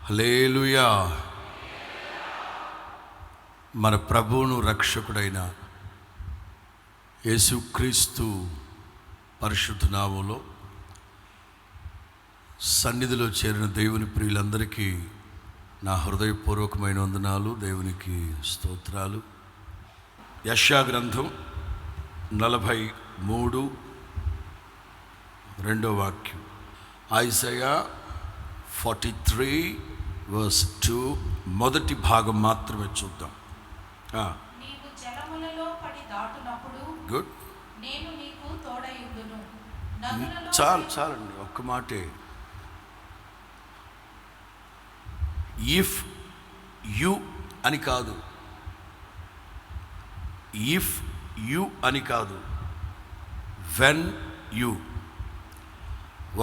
హల్లెలూయా. మన ప్రభువును రక్షకుడైన యేసుక్రీస్తు పరిశుద్ధ నామములో సన్నిధిలో చేరిన దేవుని ప్రియులందరికీ నా హృదయపూర్వకమైన వందనాలు, దేవునికి స్తోత్రాలు. యెషయా గ్రంథం 43 రెండో వాక్యం. ఐజయా 43:2 మొదటి భాగం మాత్రమే చూద్దాం. నీవు జలములలో పడి దాటునప్పుడు గుడ్, నేను నీకు తోడయుందును. చాలండి, ఒక్క మాటే. ఇఫ్ యు అని కాదు, ఇఫ్ యు అని కాదు, వెన్ యు.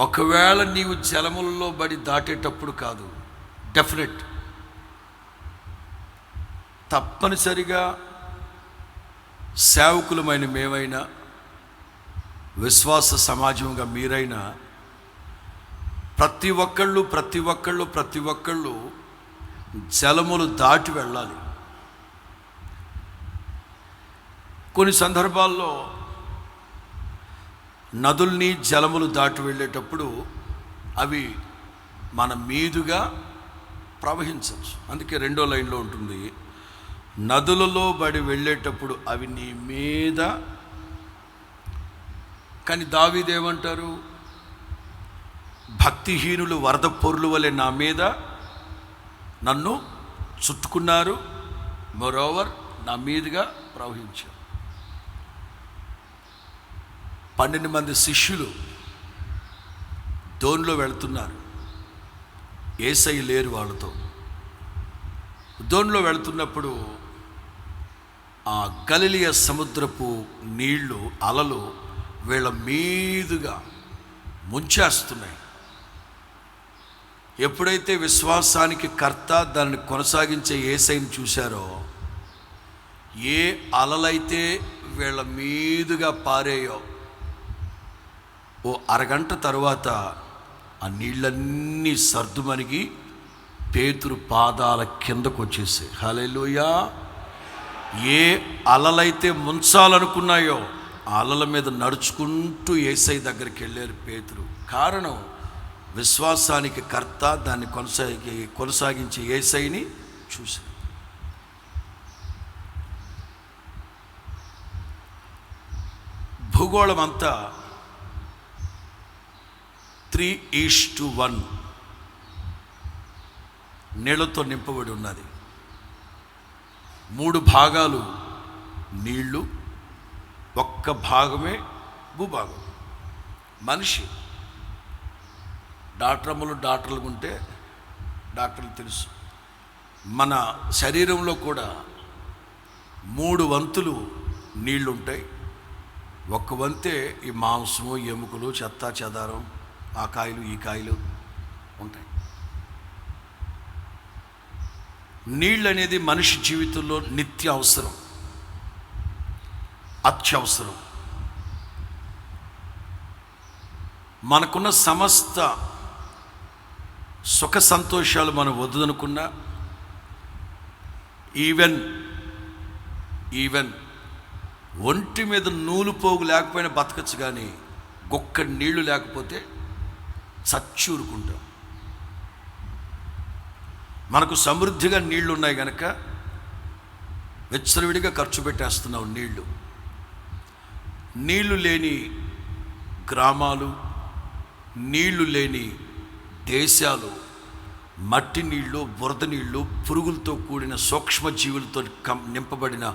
ఒకవేళ నీవు జలములలో బడి దాటేటప్పుడు కాదు, డెఫినెట్, తప్పనిసరిగా సేవకులమైన మేమైనా, విశ్వాస సమాజంగా మీరైనా ప్రతి ఒక్కళ్ళు జలములు దాటి వెళ్ళాలి. కొన్ని సందర్భాల్లో నదుల్ని జలములు దాటి వెళ్ళేటప్పుడు అవి మన మీదుగా ప్రవహించవచ్చు. అందుకే రెండో లైన్లో ఉంటుంది, నదులలో బడి వెళ్ళేటప్పుడు అవి నీ మీద. కానీ దావీదేమంటారు, భక్తిహీనులు వరద పొర్లు వలె నా మీద నన్ను చుట్టుకున్నారు, మోరోవర్ నా మీదుగా ప్రవహించారు. 12 మంది శిష్యులు దోణిలో వెళుతున్నారు, యేసయ్య లేరు వాళ్ళతో. దోణిలో వెళుతున్నప్పుడు ఆ గలిలయ సముద్రపు నీళ్లు, అలలు వీళ్ళ మీదుగా ముంచేస్తున్నాయి. ఎప్పుడైతే విశ్వాసానికి కర్త, దాన్ని కొనసాగించే యేసయ్యను చూశారో, ఏ అలలైతే వీళ్ళ మీదుగా పారేయో, ఓ అరగంట తరువాత ఆ నీళ్ళన్నీ సర్దుమణిగి పేతురు పాదాల కిందకు వచ్చేసాయి. హల్లెలూయా. ఏ అలలైతే ముంచాలనుకున్నాయో ఆ అలల మీద నడుచుకుంటూ యేసయ్య దగ్గరికి వెళ్ళారు పేతురు. కారణం, విశ్వాసానికి కర్త, దాన్ని కొనసాగించే యేసయ్యని చూశారు. భూగోళం అంతా 3:1 నీళ్లతో నింపబడి ఉన్నది. 3 భాగాలు నీళ్లు, ఒక్క భాగమే భూభాగం. మనిషి డాక్టర్లు ఉంటే డాక్టర్లు తెలుసు, మన శరీరంలో కూడా 3 వంతులు నీళ్లు ఉంటాయి. ఒక్క వంతే ఈ మాంసము, ఎముకలు, చెత్త చెదారం, ఆ కాయలు ఈ కాయలు ఉంటాయి. నీళ్ళు అనేది మనిషి జీవితంలో నిత్య అవసరం, అత్యవసరం. మనకున్న సమస్త సుఖ సంతోషాలు మనం వద్దనుకున్నా, ఈవెన్ ఒంటి మీద నూలు పోగు లేకపోయినా బతకచ్చు, కానీ గొక్క నీళ్లు లేకపోతే చచ్చి ఊరుకుంటాం. మనకు సమృద్ధిగా నీళ్లు ఉన్నాయి కనుక విచ్చలవిడిగా ఖర్చు పెట్టేస్తున్నాం నీళ్లు. నీళ్లు లేని గ్రామాలు, నీళ్లు లేని దేశాలు, మట్టి నీళ్ళు, బురద నీళ్ళు, పురుగులతో కూడిన సూక్ష్మజీవులతో నింపబడిన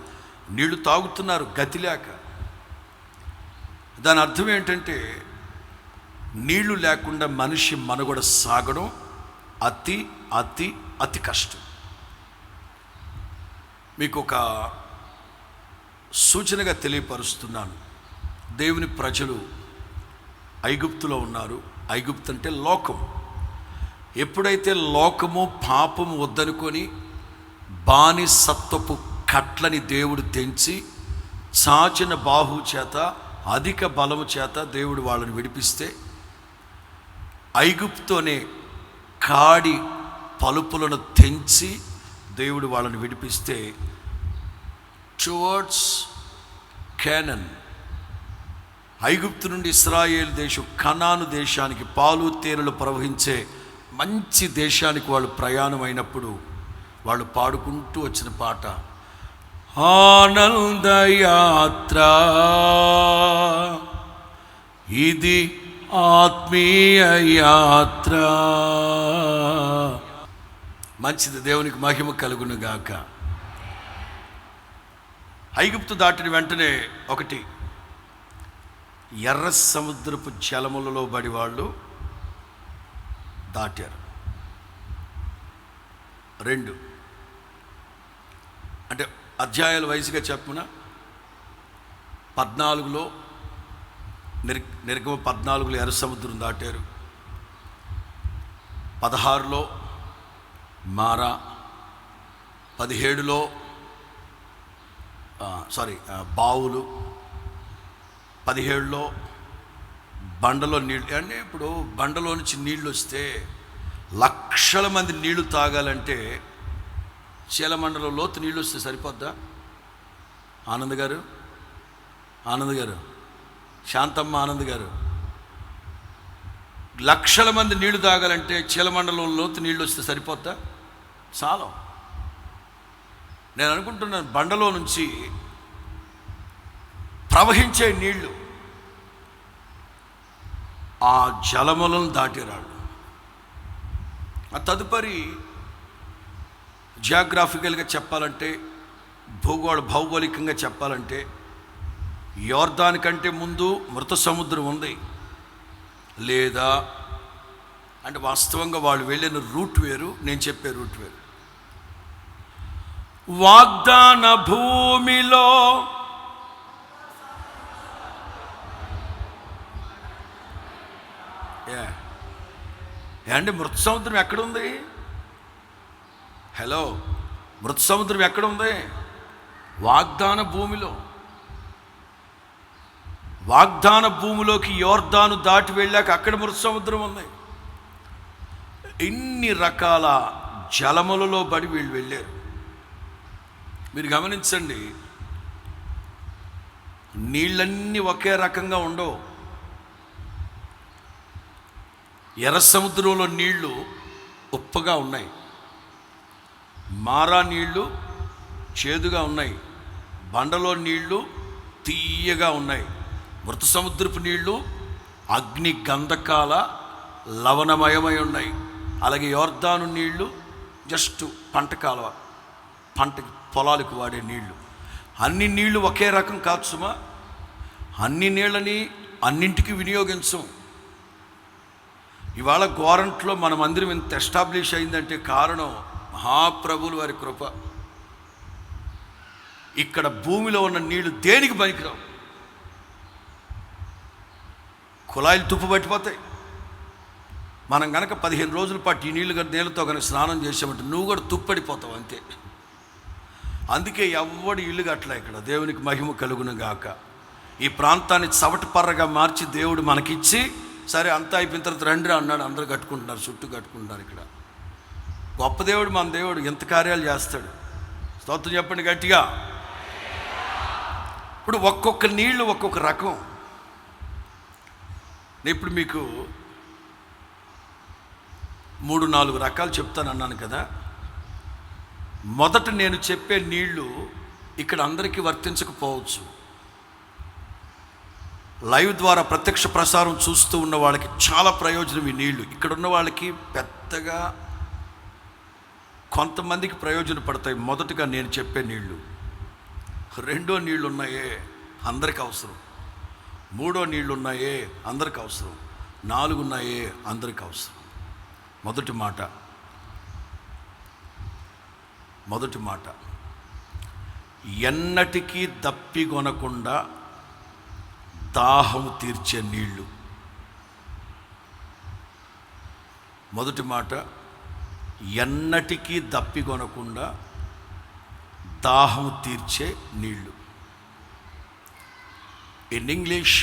నీళ్లు తాగుతున్నారు గతి లేక. దాని అర్థం ఏంటంటే, నీళ్లు లేకుండా మనిషి మనుగడ సాగడం అతి అతి అతి కష్టం. మీకు ఒక సూచనగా తెలియపరుస్తున్నాను. దేవుని ప్రజలు ఐగుప్తులో ఉన్నారు. ఐగుప్తు అంటే లోకం. ఎప్పుడైతే లోకము పాపము వద్దనుకొని బానిసత్వపు కట్లని దేవుడు తెంచి చాచిన బాహు చేత, అధిక బలము చేత దేవుడు వాళ్ళని విడిపిస్తే, ఐగుప్తు అనే కాడి పలుపులను తెంచి దేవుడు వాళ్ళని విడిపిస్తే టువర్డ్స్ కానాన్, ఐగుప్తు నుండి ఇశ్రాయేలు దేశం కనాను దేశానికి, పాలు తేనెలు ప్రవహించే మంచి దేశానికి వాళ్ళు ప్రయాణం అయినప్పుడు వాళ్ళు పాడుకుంటూ వచ్చిన పాట ఆనందయాత్ర, ఇది ఆత్మీయ యాత్ర. మంచిది, దేవునికి మహిమ కలుగును గాక. ఐగుప్తు దాటిన వెంటనే ఒకటి, ఎర్ర సముద్రపు జలములలో బడి వాళ్ళు దాటారు. 2 అంటే అధ్యాయాల వయసుగా చెప్పిన 14లో నిర్గమ 14లో ఎర్ర సముద్రం దాటారు. 16లో మారా, 17లో బావులు, 17లో బండలో నీళ్ళు. అంటే ఇప్పుడు బండలో నుంచి నీళ్ళు వస్తే లక్షల మంది నీళ్లు తాగాలంటే చీలమండలో లోతు నీళ్ళు వస్తే సరిపోద్దా? ఆనంద్ గారు, శాంతమ్మ, ఆనంద్ గారు, లక్షల మంది నీళ్లు తాగాలంటే చీలమండలం లోతు నీళ్ళు వస్తే సరిపోద్దా? చాలా. నేను అనుకుంటున్నాను బండలో నుంచి ప్రవహించే నీళ్లు ఆ జలములను దాటిరాడు. ఆ తదుపరి జియోగ్రాఫికల్గా చెప్పాలంటే, భౌగోళికంగా చెప్పాలంటే, యోర్దాన్ కంటే ముందు మృత సముద్రం ఉంది. లేదా అంటే వాస్తవంగా వాళ్ళు వెళ్ళిన రూట్ వేరు, నేను చెప్పే రూట్ వేరు. వాగ్దాన భూమిలో అంటే మృత సముద్రం ఎక్కడుంది? హలో, మృత సముద్రం ఎక్కడుంది? వాగ్దాన భూమిలో. వాగ్దాన భూమిలోకి యోర్దాను దాటి వెళ్ళాక అక్కడ మృత సముద్రం ఉంది. ఇన్ని రకాల జలములలో బడి వీళ్ళు వెళ్ళారు. మీరు గమనించండి, నీళ్ళన్నీ ఒకే రకంగా ఉండవు. ఎర్ర సముద్రంలో నీళ్లు ఉప్పగా ఉన్నాయి, మారా నీళ్లు చేదుగా ఉన్నాయి, బండలో నీళ్లు తీయగా ఉన్నాయి, మృత సముద్రపు నీళ్లు అగ్ని గంధకాల లవణమయమై ఉన్నాయి. అలాగే యోర్దాను నీళ్లు జస్ట్ పంట కాలువ, పంటకి పొలాలకు వాడే నీళ్లు. అన్ని నీళ్లు ఒకే రకం కాదు సుమా. అన్ని నీళ్ళని అన్నింటికి వినియోగించం. ఇవాళ గోరంట్లో మన మందిరం ఇంత ఎస్టాబ్లిష్ అయిందంటే కారణం మహాప్రభులు వారి కృప. ఇక్కడ భూమిలో ఉన్న నీళ్లు దేనికి పనికిరావు. కుళాయిలు తుప్పు పట్టిపోతాయి. మనం కనుక 15 రోజుల పాటు ఈ నీళ్ళతో కనుక స్నానం చేసామంటే నువ్వు కూడా తుప్పడిపోతావు అంతే. అందుకే ఎవ్వడు ఇల్లు కట్టలే ఇక్కడ. దేవునికి మహిమ కలుగును గాక. ఈ ప్రాంతాన్ని చవటపర్రగా మార్చి దేవుడు మనకిచ్చి, సరే అంతా అయిపోయిన తర్వాత రండి అన్నాడు. అందరూ కట్టుకుంటున్నారు, చుట్టూ కట్టుకుంటున్నారు. ఇక్కడ గొప్ప దేవుడు మన దేవుడు, ఎంత కార్యాలు చేస్తాడు. స్తోత్రం చెప్పండి గట్టిగా. ఇప్పుడు ఒక్కొక్క నీళ్ళు ఒక్కొక్క రకం. నేను ఇప్పుడు మీకు 3-4 రకాలు చెప్తాను అన్నాను కదా. మొదట నేను చెప్పే నీళ్లు ఇక్కడ అందరికీ వర్తించకపోవచ్చు. లైవ్ ద్వారా ప్రత్యక్ష ప్రసారం చూస్తూ ఉన్న వాళ్ళకి చాలా ప్రయోజనం ఈ నీళ్లు. ఇక్కడ ఉన్న వాళ్ళకి పెద్దగా కొంతమందికి ప్రయోజనపడతాయి. మొదటగా నేను చెప్పే నీళ్లు. రెండో నీళ్ళు ఉన్నాయే అందరికి అవసరం. మూడో నీళ్ళు ఉన్నాయే అందరికి అవసరం. 4 ఉన్నాయే అందరికి అవసరం. మొదటి మాట, ఎన్నటికీ దప్పిగొనకుండా దాహము తీర్చే నీళ్ళు. మొదటి మాట, ఎన్నటికీ దప్పిగొనకుండా దాహము తీర్చే నీళ్ళు. In English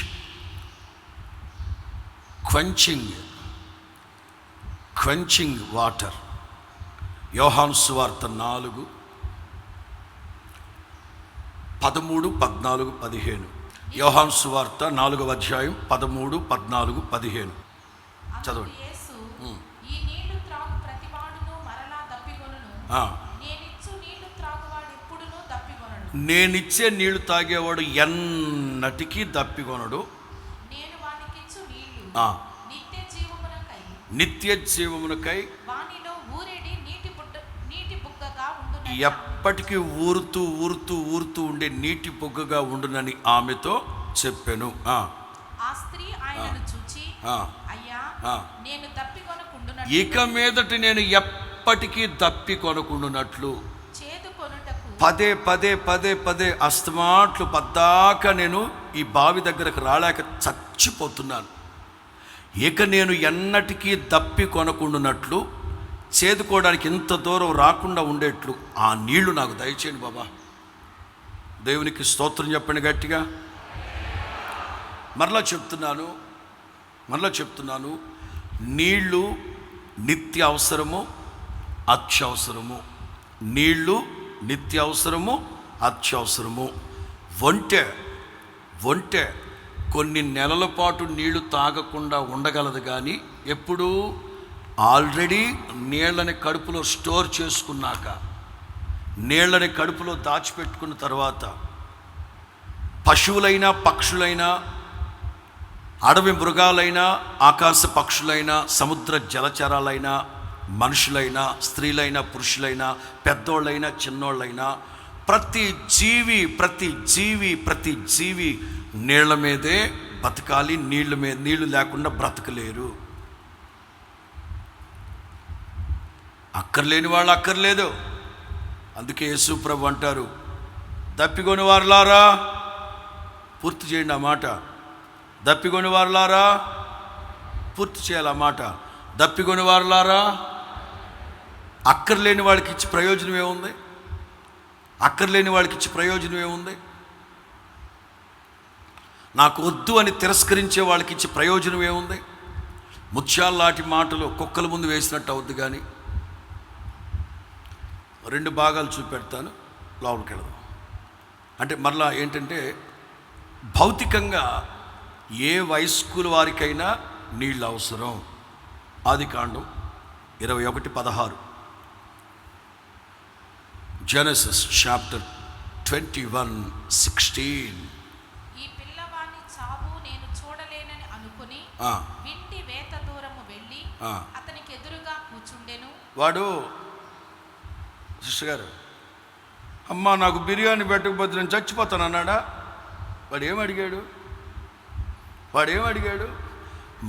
quenching water. యోహాను సువార్త 4, 13, 14, 15. యోహాను సువార్త 4వ అధ్యాయం 13, 14, 15 చదవండి. యేసు, ఈ నీళ్లు త్రాగు ప్రతివాడును మరలా దప్పికొనును. నేనిచ్చు నీళ్లు త్రాగువాడు ఎప్పుడునూ దప్పికొనడు. నేనిచ్చే నీళ్లు తాగేవాడు ఎన్నటికీ దప్పికొనడు. నేను వానికిచ్చు నీళ్లు నిత్య జీవమునకై వానిలో ఊరేడి నీటి బుగ్గగా ఉండును. ఎప్పటికీ ఊరుతూ ఊరుతూ ఊరుతూ ఉండే నీటి బుగ్గగా ఉండునని ఆమెతో చెప్పాను. ఆ స్త్రీ ఆయనను చూచి, అయ్యా, నేను దప్పికొనకుండునట్లు, ఇక మీదట నేను ఎప్పటికీ దప్పికొనకుండునట్లు చేదుకొనుటకు పదే పదే పదే పదే అస్తమాట్లు పద్దాక నేను ఈ బావి దగ్గరకు రాలేక చచ్చిపోతున్నాను. ఇక నేను ఎన్నటికీ దప్పికొనకుండునట్లు, చేదుకోవడానికి ఇంత దూరం రాకుండా ఉండేట్లు ఆ నీళ్లు నాకు దయచేయండి బాబా. దేవునికి స్తోత్రం చెప్పండి గట్టిగా. మరలా చెప్తున్నాను, నీళ్ళు నిత్య అవసరము, అత్యవసరము. నీళ్ళు నిత్య అవసరము, అత్యవసరము. ఒంటె కొన్ని నెలల పాటు నీళ్లు తాగకుండా ఉండగలదు, కానీ ఎప్పుడు ఆల్రెడీ నీళ్ళని కడుపులో స్టోర్ చేసుకున్నాక, నీళ్ళని కడుపులో దాచిపెట్టుకున్న తర్వాత, పశువులైనా పక్షులైనా, అడవి మృగాలైనా, ఆకాశ పక్షులైనా, సముద్ర జలచరాలైనా, మనుషులైనా, స్త్రీలైనా, పురుషులైనా, పెద్దోళ్ళైనా, చిన్నోళ్ళైనా, ప్రతి జీవి నీళ్ల మీదే బతకాలి. నీళ్లు లేకుండా బ్రతకలేరు. అక్కర్లేని వాళ్ళు అక్కర్లేదు. అందుకే యేసు ప్రభు అంటారు, దప్పికొని వారులారా, పూర్తి చేయండి ఆ మాట. దప్పికొని వారులారా, పూర్తి చేయాలి ఆ మాట. దప్పికొని వారులారా, అక్కర్లేని వాడికి ఇచ్చి ప్రయోజనం ఏముంది? నాకు వద్దు అని తిరస్కరించే వాళ్ళకి ఇచ్చి ప్రయోజనం ఏముంది? ముత్యాల్లాంటి మాటలు కుక్కల ముందు వేసినట్టు అవుద్ది. కానీ 2 భాగాలు చూపెడతాను, లోపలికి వెళదాం. అంటే మరలా ఏంటంటే, భౌతికంగా ఏ వయస్కుల వారికైనా నీళ్ళు అవసరం. ఆదికాండం 21:16, Genesis chapter 21:16. ఈ పిల్లవాని చావు నేను చూడలేనని అనుకుని వింటి వేత దూరము వెళ్ళి అతనికి ఎదురుగా కూర్చుండెను. వాడు, సిస్టర్ గారు, అమ్మా నాకు బిర్యానీ పెట్టకపోతే నేను చచ్చిపోతాను అన్నాడా? వాడు ఏం అడిగాడు?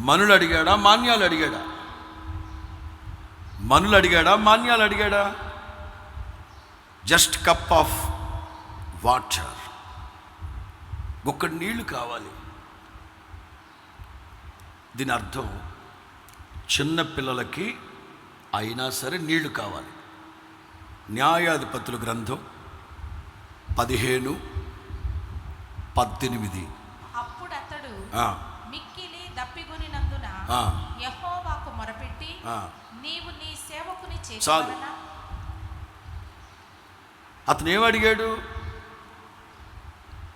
మనులు అడిగాడా, మాన్యాలు అడిగాడా? జస్ట్ కప్ ఆఫ్ వాటర్, ఒక్కడి నీళ్లు కావాలి. దీని అర్థం చిన్న పిల్లలకి అయినా సరే నీళ్లు కావాలి. న్యాయాధిపతుల గ్రంథం 15:18. అప్పుడు అతడు మిక్కిలి దప్పిగొనినందున యెహోవాకు మొరపెట్టి, నీవు నీ సేవకుని చేసివలన. అతను ఏమడిగాడు?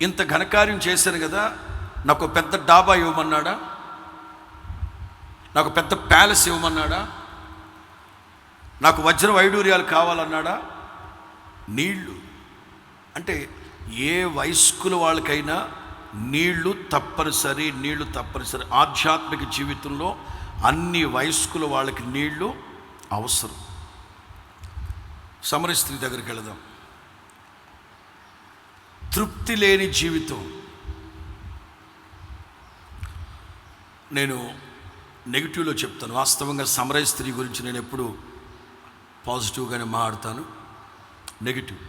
ఇంత ఘనకార్యం చేశాను కదా, నాకు పెద్ద డాబా ఇవ్వమన్నాడా? నాకు పెద్ద ప్యాలెస్ ఇవ్వమన్నాడా? నాకు వజ్ర వైడూర్యాలు కావాలన్నాడా? నీళ్ళు అంటే ఏ వయస్కుల వాళ్ళకైనా నీళ్లు తప్పనిసరి. ఆధ్యాత్మిక జీవితంలో అన్ని వయస్కుల వాళ్ళకి నీళ్లు అవసరం. సమర స్త్రీ దగ్గరికి వెళదాం. తృప్తి లేని జీవితం. నేను నెగిటివ్లో చెప్తాను. వాస్తవంగా సమరయ స్త్రీ గురించి నేను ఎప్పుడు పాజిటివ్గానే మాట్లాడతాను. నెగిటివ్,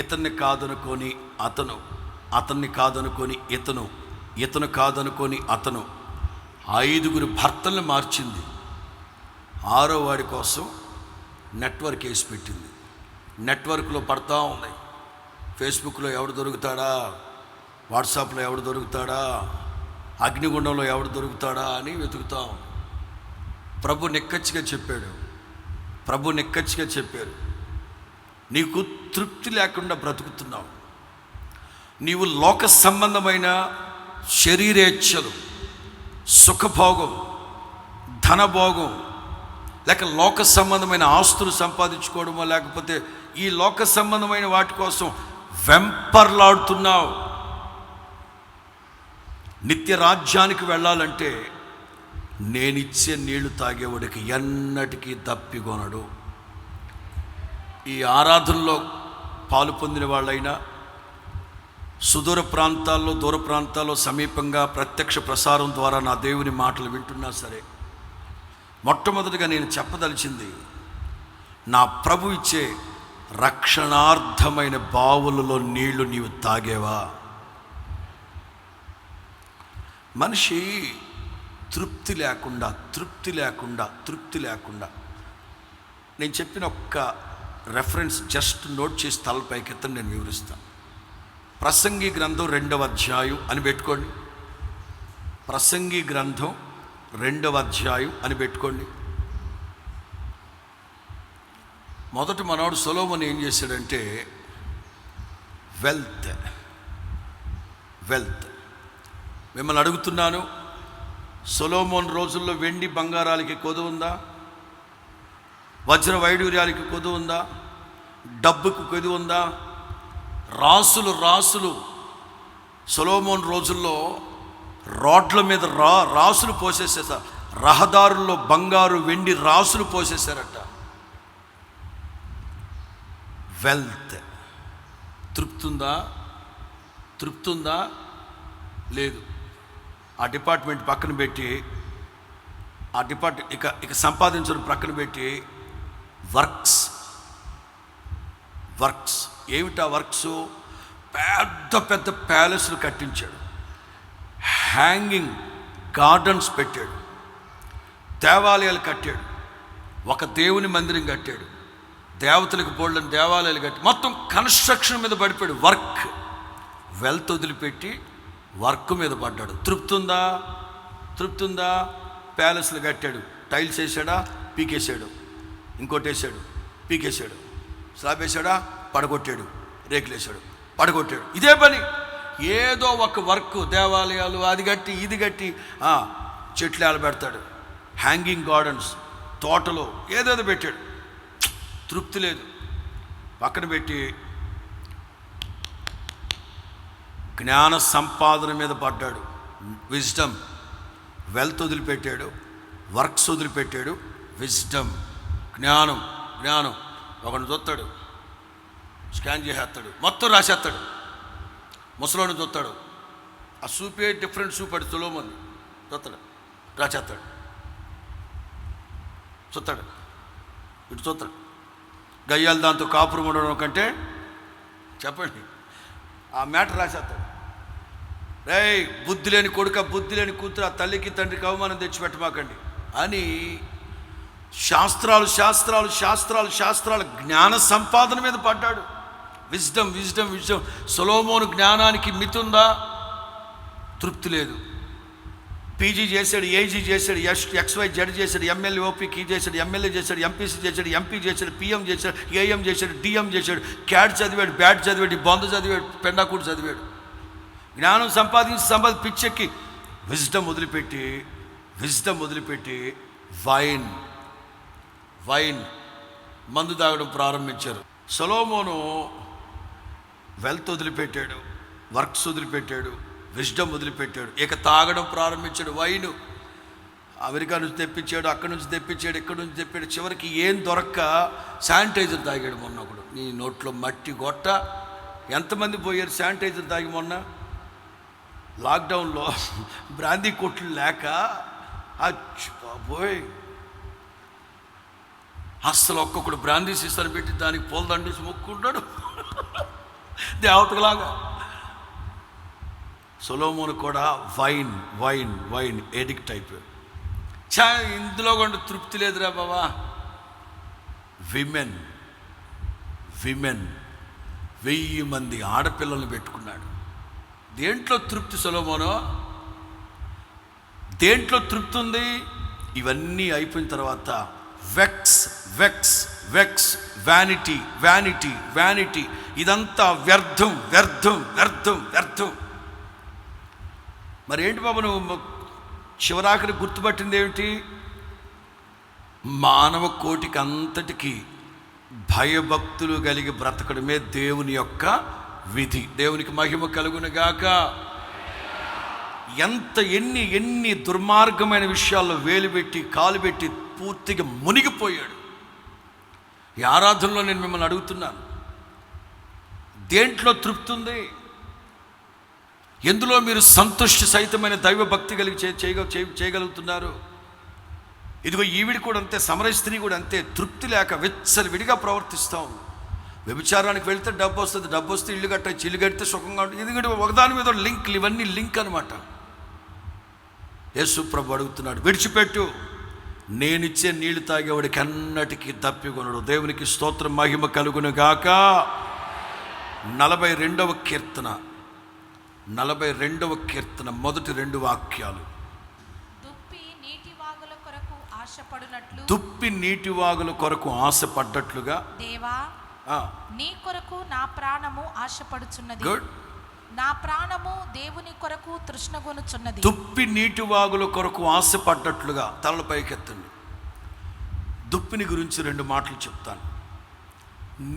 ఇతన్ని కాదనుకొని అతను, అతన్ని కాదనుకొని ఇతను, ఇతను కాదనుకొని అతను 5 భర్తల్ని మార్చింది. 6వ వాడి కోసం నెట్వర్క్ వేసి పెట్టింది. నెట్వర్క్లో పడతా ఉంది. ఫేస్బుక్లో ఎవడు దొరుకుతాడా, వాట్సాప్లో ఎవడు దొరుకుతాడా, అగ్నిగుండంలో ఎవడు దొరుకుతాడా అని వెతుకుతాం. ప్రభు నిక్కచ్చిగా చెప్పాడు, ప్రభు నిక్కచ్చిగా చెప్పారు, నీకు తృప్తి లేకుండా బ్రతుకుతున్నావు. నీవు లోక సంబంధమైన శరీరేచ్ఛలు, సుఖభోగం, ధనభోగం, లేక లోక సంబంధమైన ఆస్తులు సంపాదించుకోవడమో, లేకపోతే ఈ లోక సంబంధమైన వాటి కోసం వెంపర్లాడుతున్నావు. నిత్య రాజ్యానికి వెళ్ళాలంటే నేనిచ్చే నీళ్లు తాగేవాడికి ఎన్నటికీ దప్పికొనడు. ఈ ఆరాధనలో పాలు పొందిన వాళ్ళైనా, సుదూర ప్రాంతాల్లో, దూర ప్రాంతాల్లో, సమీపంగా ప్రత్యక్ష ప్రసారం ద్వారా నా దేవుని మాటలు వింటున్నా సరే, మొట్టమొదటిగా నేను చెప్పదలిచింది, నా ప్రభు ఇచ్చే రక్షణార్థమైన బావులలో నీళ్లు నీవు తాగేవా? మనిషి తృప్తి లేకుండా నేను చెప్పిన ఒక్క రెఫరెన్స్ జస్ట్ నోట్ చేసి తలపైకెత్తని నేను వివరిస్తాను. ప్రసంగి గ్రంథం 2వ అధ్యాయం అని పెట్టుకోండి. ప్రసంగి గ్రంథం 2వ అధ్యాయం అని పెట్టుకోండి. మొదట మనోడు సొలొమోను ఏం చేశాడంటే వెల్త్. మిమ్మల్ని అడుగుతున్నాను, సొలొమోను రోజుల్లో వెండి బంగారాలకి కొదువు ఉందా? వజ్ర వైడూర్యాలకి కొదువు ఉందా? డబ్బుకు కొదువు ఉందా? రాసులు సొలొమోను రోజుల్లో రోడ్ల మీద రాసులు పోసేసారు. రహదారుల్లో బంగారు వెండి రాసులు పోసేశారట. వెల్త్. తృప్తుందా? లేదు. ఆ డిపార్ట్మెంట్ పక్కన పెట్టి, ఇక సంపాదించడం పక్కన పెట్టి వర్క్స్. ఏమిటా వర్క్స్? పెద్ద ప్యాలెస్లు కట్టించాడు, హ్యాంగింగ్ గార్డెన్స్ పెట్టాడు, దేవాలయాలు కట్టాడు, ఒక దేవుని మందిరం కట్టాడు, దేవతలకు బోల్డని దేవాలయాలు కట్టి మొత్తం కన్స్ట్రక్షన్ మీద పడిపోయాడు. వెల్త్ వదిలిపెట్టి వర్క్ మీద పడ్డాడు. తృప్తుందా? ప్యాలెస్లు కట్టాడు, టైల్స్ వేసాడా? పీకేసాడు. ఇంకోటి వేసాడు, పీకేసాడు. స్లాబ్ వేసాడా? పడగొట్టాడు. రేకులు వేసాడు, పడగొట్టాడు. ఇదే పని. ఏదో ఒక వర్క్, దేవాలయాలు అది కట్టి ఇది కట్టి చెట్లు ఆలబెడతాడు, హ్యాంగింగ్ గార్డెన్స్, తోటలో ఏదేదో పెట్టాడు. తృప్తి లేదు. పక్కన పెట్టి జ్ఞాన సంపాదన మీద పడ్డాడు. విజ్డమ్. వెల్త్ వదిలిపెట్టాడు, వర్క్స్ వదిలిపెట్టాడు, విజ్డమ్, జ్ఞానం. ఒకరిని చూస్తాడు, స్కాన్ చేసేస్తాడు, మొత్తం రాసేస్తాడు. ముసలోని చూస్తాడు, ఆ సూపే డిఫరెంట్ సూప్ అడి సొలొమోను చూస్తాడు, రాసేస్తాడు. ఇటు చూస్తాడు. గయ్యాలు దాంతో కాపురం ఉండడం కంటే చెప్పండి, ఆ మ్యాటర్ రాసేస్తాడు. రేయ్ బుద్ధి లేని కొడుక, బుద్ధి లేని కూతురు, ఆ తల్లికి తండ్రికి అవమానం తెచ్చిపెట్టమాకండి అని శాస్త్రాలు జ్ఞాన సంపాదన మీద పడ్డాడు. విజ్డమ్. సొలొమోను జ్ఞానానికి మితుందా? తృప్తి లేదు. పీజీ చేశాడు, ఏజీ చేశాడు, XYZ చేశాడు, ఎమ్మెల్యే ఓపీకి చేశాడు, ఎమ్మెల్యే చేశాడు, ఎంపీసీ చేశాడు, ఎంపీ చేశాడు, PM చేశాడు, AM చేశాడు, DM చేశాడు, క్యాట్ చదివాడు, బ్యాట్ చదివాడు, బొంద చదివాడు, పెండాకూడు చదివాడు. జ్ఞానం సంపాదించి పిచ్చెక్కి విజ్డమ్ వదిలిపెట్టి వైన్ మందు తాగడం ప్రారంభించారు. సొలొమోను వెల్త్ వదిలిపెట్టాడు, వర్క్స్ వదిలిపెట్టాడు, విజ్డమ్ వదిలిపెట్టాడు, ఇక తాగడం ప్రారంభించాడు. వైను అమెరికా నుంచి తెప్పించాడు, అక్కడి నుంచి తెప్పించాడు, ఇక్కడి నుంచి తెప్పాడు. చివరికి ఏం దొరక్క శానిటైజర్ తాగాడు. మొన్న ఒకడు, నీ నోట్లో మట్టి గొట్ట. ఎంతమంది పోయారు శానిటైజర్ తాగి? మొన్న లాక్డౌన్లో బ్రాందీ కొట్లు లేక బాబోయ్, అస్సలు ఒక్కొక్కడు బ్రాందీ సీసాలు పెట్టి దానికి పూలదండేసి మొక్కుంటాడు దేవతలాగా. సొలొమోను కూడా వైన్ ఎడిక్ట్ అయిపోయాడు. ఇందులో కూడా తృప్తి లేదురా బాబా. విమెన్ 1000 మంది ఆడపిల్లల్ని పెట్టుకున్నాడు. దేంట్లో తృప్తి సొలొమోను? దేంట్లో తృప్తి ఉంది? ఇవన్నీ అయిపోయిన తర్వాత vex vex, vanity vanity vanity. ఇదంతా వ్యర్థం వ్యర్థం వ్యర్థం వ్యర్థం. మరి ఏంటి బాబు నువ్వు చివరాఖరి గుర్తుపట్టింది ఏమిటి? మానవ కోటికి అంతటికీ భయభక్తులు కలిగి బ్రతకడమే దేవుని యొక్క విధి. దేవునికి మహిమ కలుగునుగాక. ఎన్ని దుర్మార్గమైన విషయాల్లో వేలు పెట్టి కాలు పెట్టి పూర్తిగా మునిగిపోయాడు. ఈ ఆరాధనలో నేను మిమ్మల్ని అడుగుతున్నాను, దేంట్లో తృప్తి ఉంది? ఎందులో మీరు సంతుష్టి సహితమైన దైవ భక్తి కలిగి చేయగలుగుతున్నారు? ఇదిగో ఈవిడి కూడా అంతే, సమరయ స్త్రీ కూడా అంతే, తృప్తి లేక విడిగా ప్రవర్తిస్తాం. వ్యభిచారానికి వెళ్తే డబ్బు వస్తుంది, డబ్బు వస్తే ఇల్లు కట్టచ్చు, ఇల్లు కడితే సుఖంగా ఉంటుంది. ఎందుకంటే ఒకదాని మీద లింక్, ఇవన్నీ లింక్ అనమాట. యేసు ప్రభు అడుగుతున్నాడు, విడిచిపెట్టు, నేనిచ్చే నీళ్లు తాగేవాడికి అన్నటికీ దప్పికొనడు. దేవునికి స్తోత్రం, మహిమ కలుగును గాక. 42వ కీర్తన 42వ కీర్తన మొదటి 2 వాక్యాలు. దుప్పి నీటి వాగుల కొరకు ఆశపడ్డట్లుగా దేవా నీ కొరకు నా ప్రాణము ఆశపడుచున్నది. గుడ్. నా ప్రాణము దేవుని కొరకు తృష్ణగొనుచున్నది. దుప్పి నీటి వాగుల కొరకు ఆశపడ్డట్లుగా. తలల పైకెత్తండి. దుప్పిని గురించి 2 మాటలు చెప్తాను.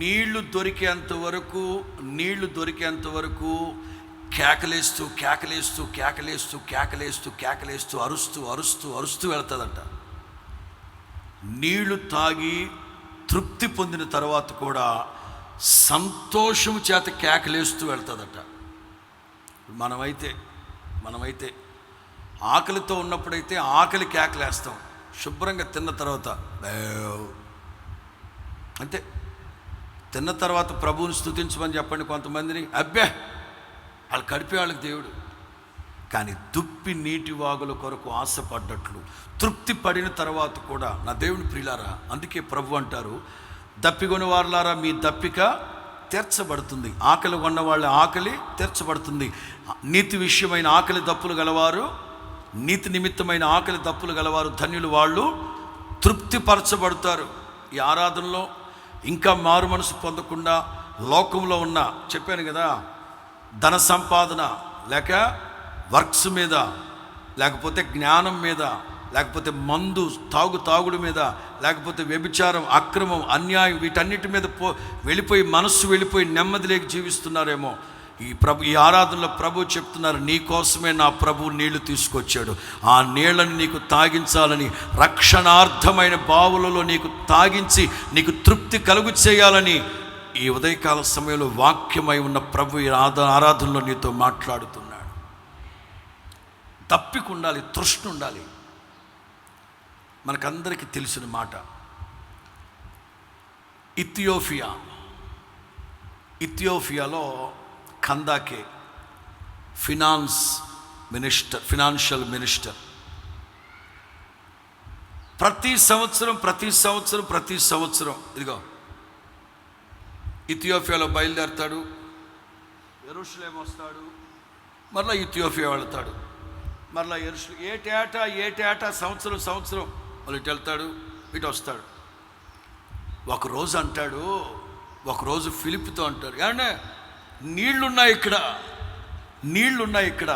నీళ్లు దొరికేంత వరకు కేకలేస్తూ కేకలేస్తూ కేకలేస్తూ కేకలేస్తూ కేకలేస్తూ అరుస్తూ అరుస్తూ అరుస్తూ వెళ్తుందంట. నీళ్లు తాగి తృప్తి పొందిన తర్వాత కూడా సంతోషం చేత కేకలేస్తూ వెళ్తుందట. మనమైతే ఆకలితో ఉన్నప్పుడైతే ఆకలి కేకలేస్తాం, శుభ్రంగా తిన్న తర్వాత అంతే. తిన్న తర్వాత ప్రభువుని స్తుతించమని చెప్పండి కొంతమందిని, అబ్బే వాళ్ళు కడిపే వాళ్ళకి దేవుడు. కానీ దుప్పి నీటి వాగుల కొరకు ఆశపడ్డట్లు తృప్తి పడిన తర్వాత కూడా, నా దేవుని ప్రియులారా, అందుకే ప్రభు అంటారు, దప్పిగొని వారులారా మీ దప్పిక తీర్చబడుతుంది. ఆకలి కొన్న వాళ్ళ ఆకలి తీర్చబడుతుంది. నీతి విషయమైన ఆకలి దప్పులు గలవారు, నీతి నిమిత్తమైన ఆకలి దప్పులు గలవారు ధన్యులు, వాళ్ళు తృప్తిపరచబడతారు. ఈ ఆరాధనలో ఇంకా మారు మనసు పొందకుండా లోకంలో ఉన్న, చెప్పాను కదా, ధన సంపాదన లేక వర్క్స్ మీద, లేకపోతే జ్ఞానం మీద, లేకపోతే మందు తాగుడు మీద, లేకపోతే వ్యభిచారం, అక్రమం, అన్యాయం, వీటన్నిటి మీద మనస్సు వెళ్ళిపోయి నెమ్మది లేక జీవిస్తున్నారేమో. ఈ ఆరాధనలో ప్రభు చెప్తున్నారు, నీ కోసమే నా ప్రభు నీళ్లు తీసుకొచ్చాడు. ఆ నీళ్లను నీకు తాగించాలని, రక్షణార్థమైన బావులలో నీకు తాగించి నీకు తృప్తి కలుగు చేయాలని ఈ ఉదయకాల సమయంలో వాక్యమై ఉన్న ప్రభు ఈ ఆరాధనలో నీతో మాట్లాడుతున్నాడు. తప్పిక ఉండాలి, తృష్ణ ఉండాలి. మనకందరికీ తెలిసిన మాట, ఇథియోపియాలో కందాకే ఫినాన్షియల్ మినిస్టర్ ప్రతి సంవత్సరం ఇదిగో ఇథియోపియాలో బయలుదేరుతాడు, యెరూషలేము వస్తాడు, మరలా ఇథియోపియా వెళ్తాడు, మరలా ఏటేటా సంవత్సరం వాళ్ళు ఇటు వెళ్తాడు, ఇటు వస్తాడు. ఒకరోజు అంటాడు, ఒకరోజు ఫిలిప్తో అంటాడు, ఏమంటే నీళ్లున్నాయి ఇక్కడ,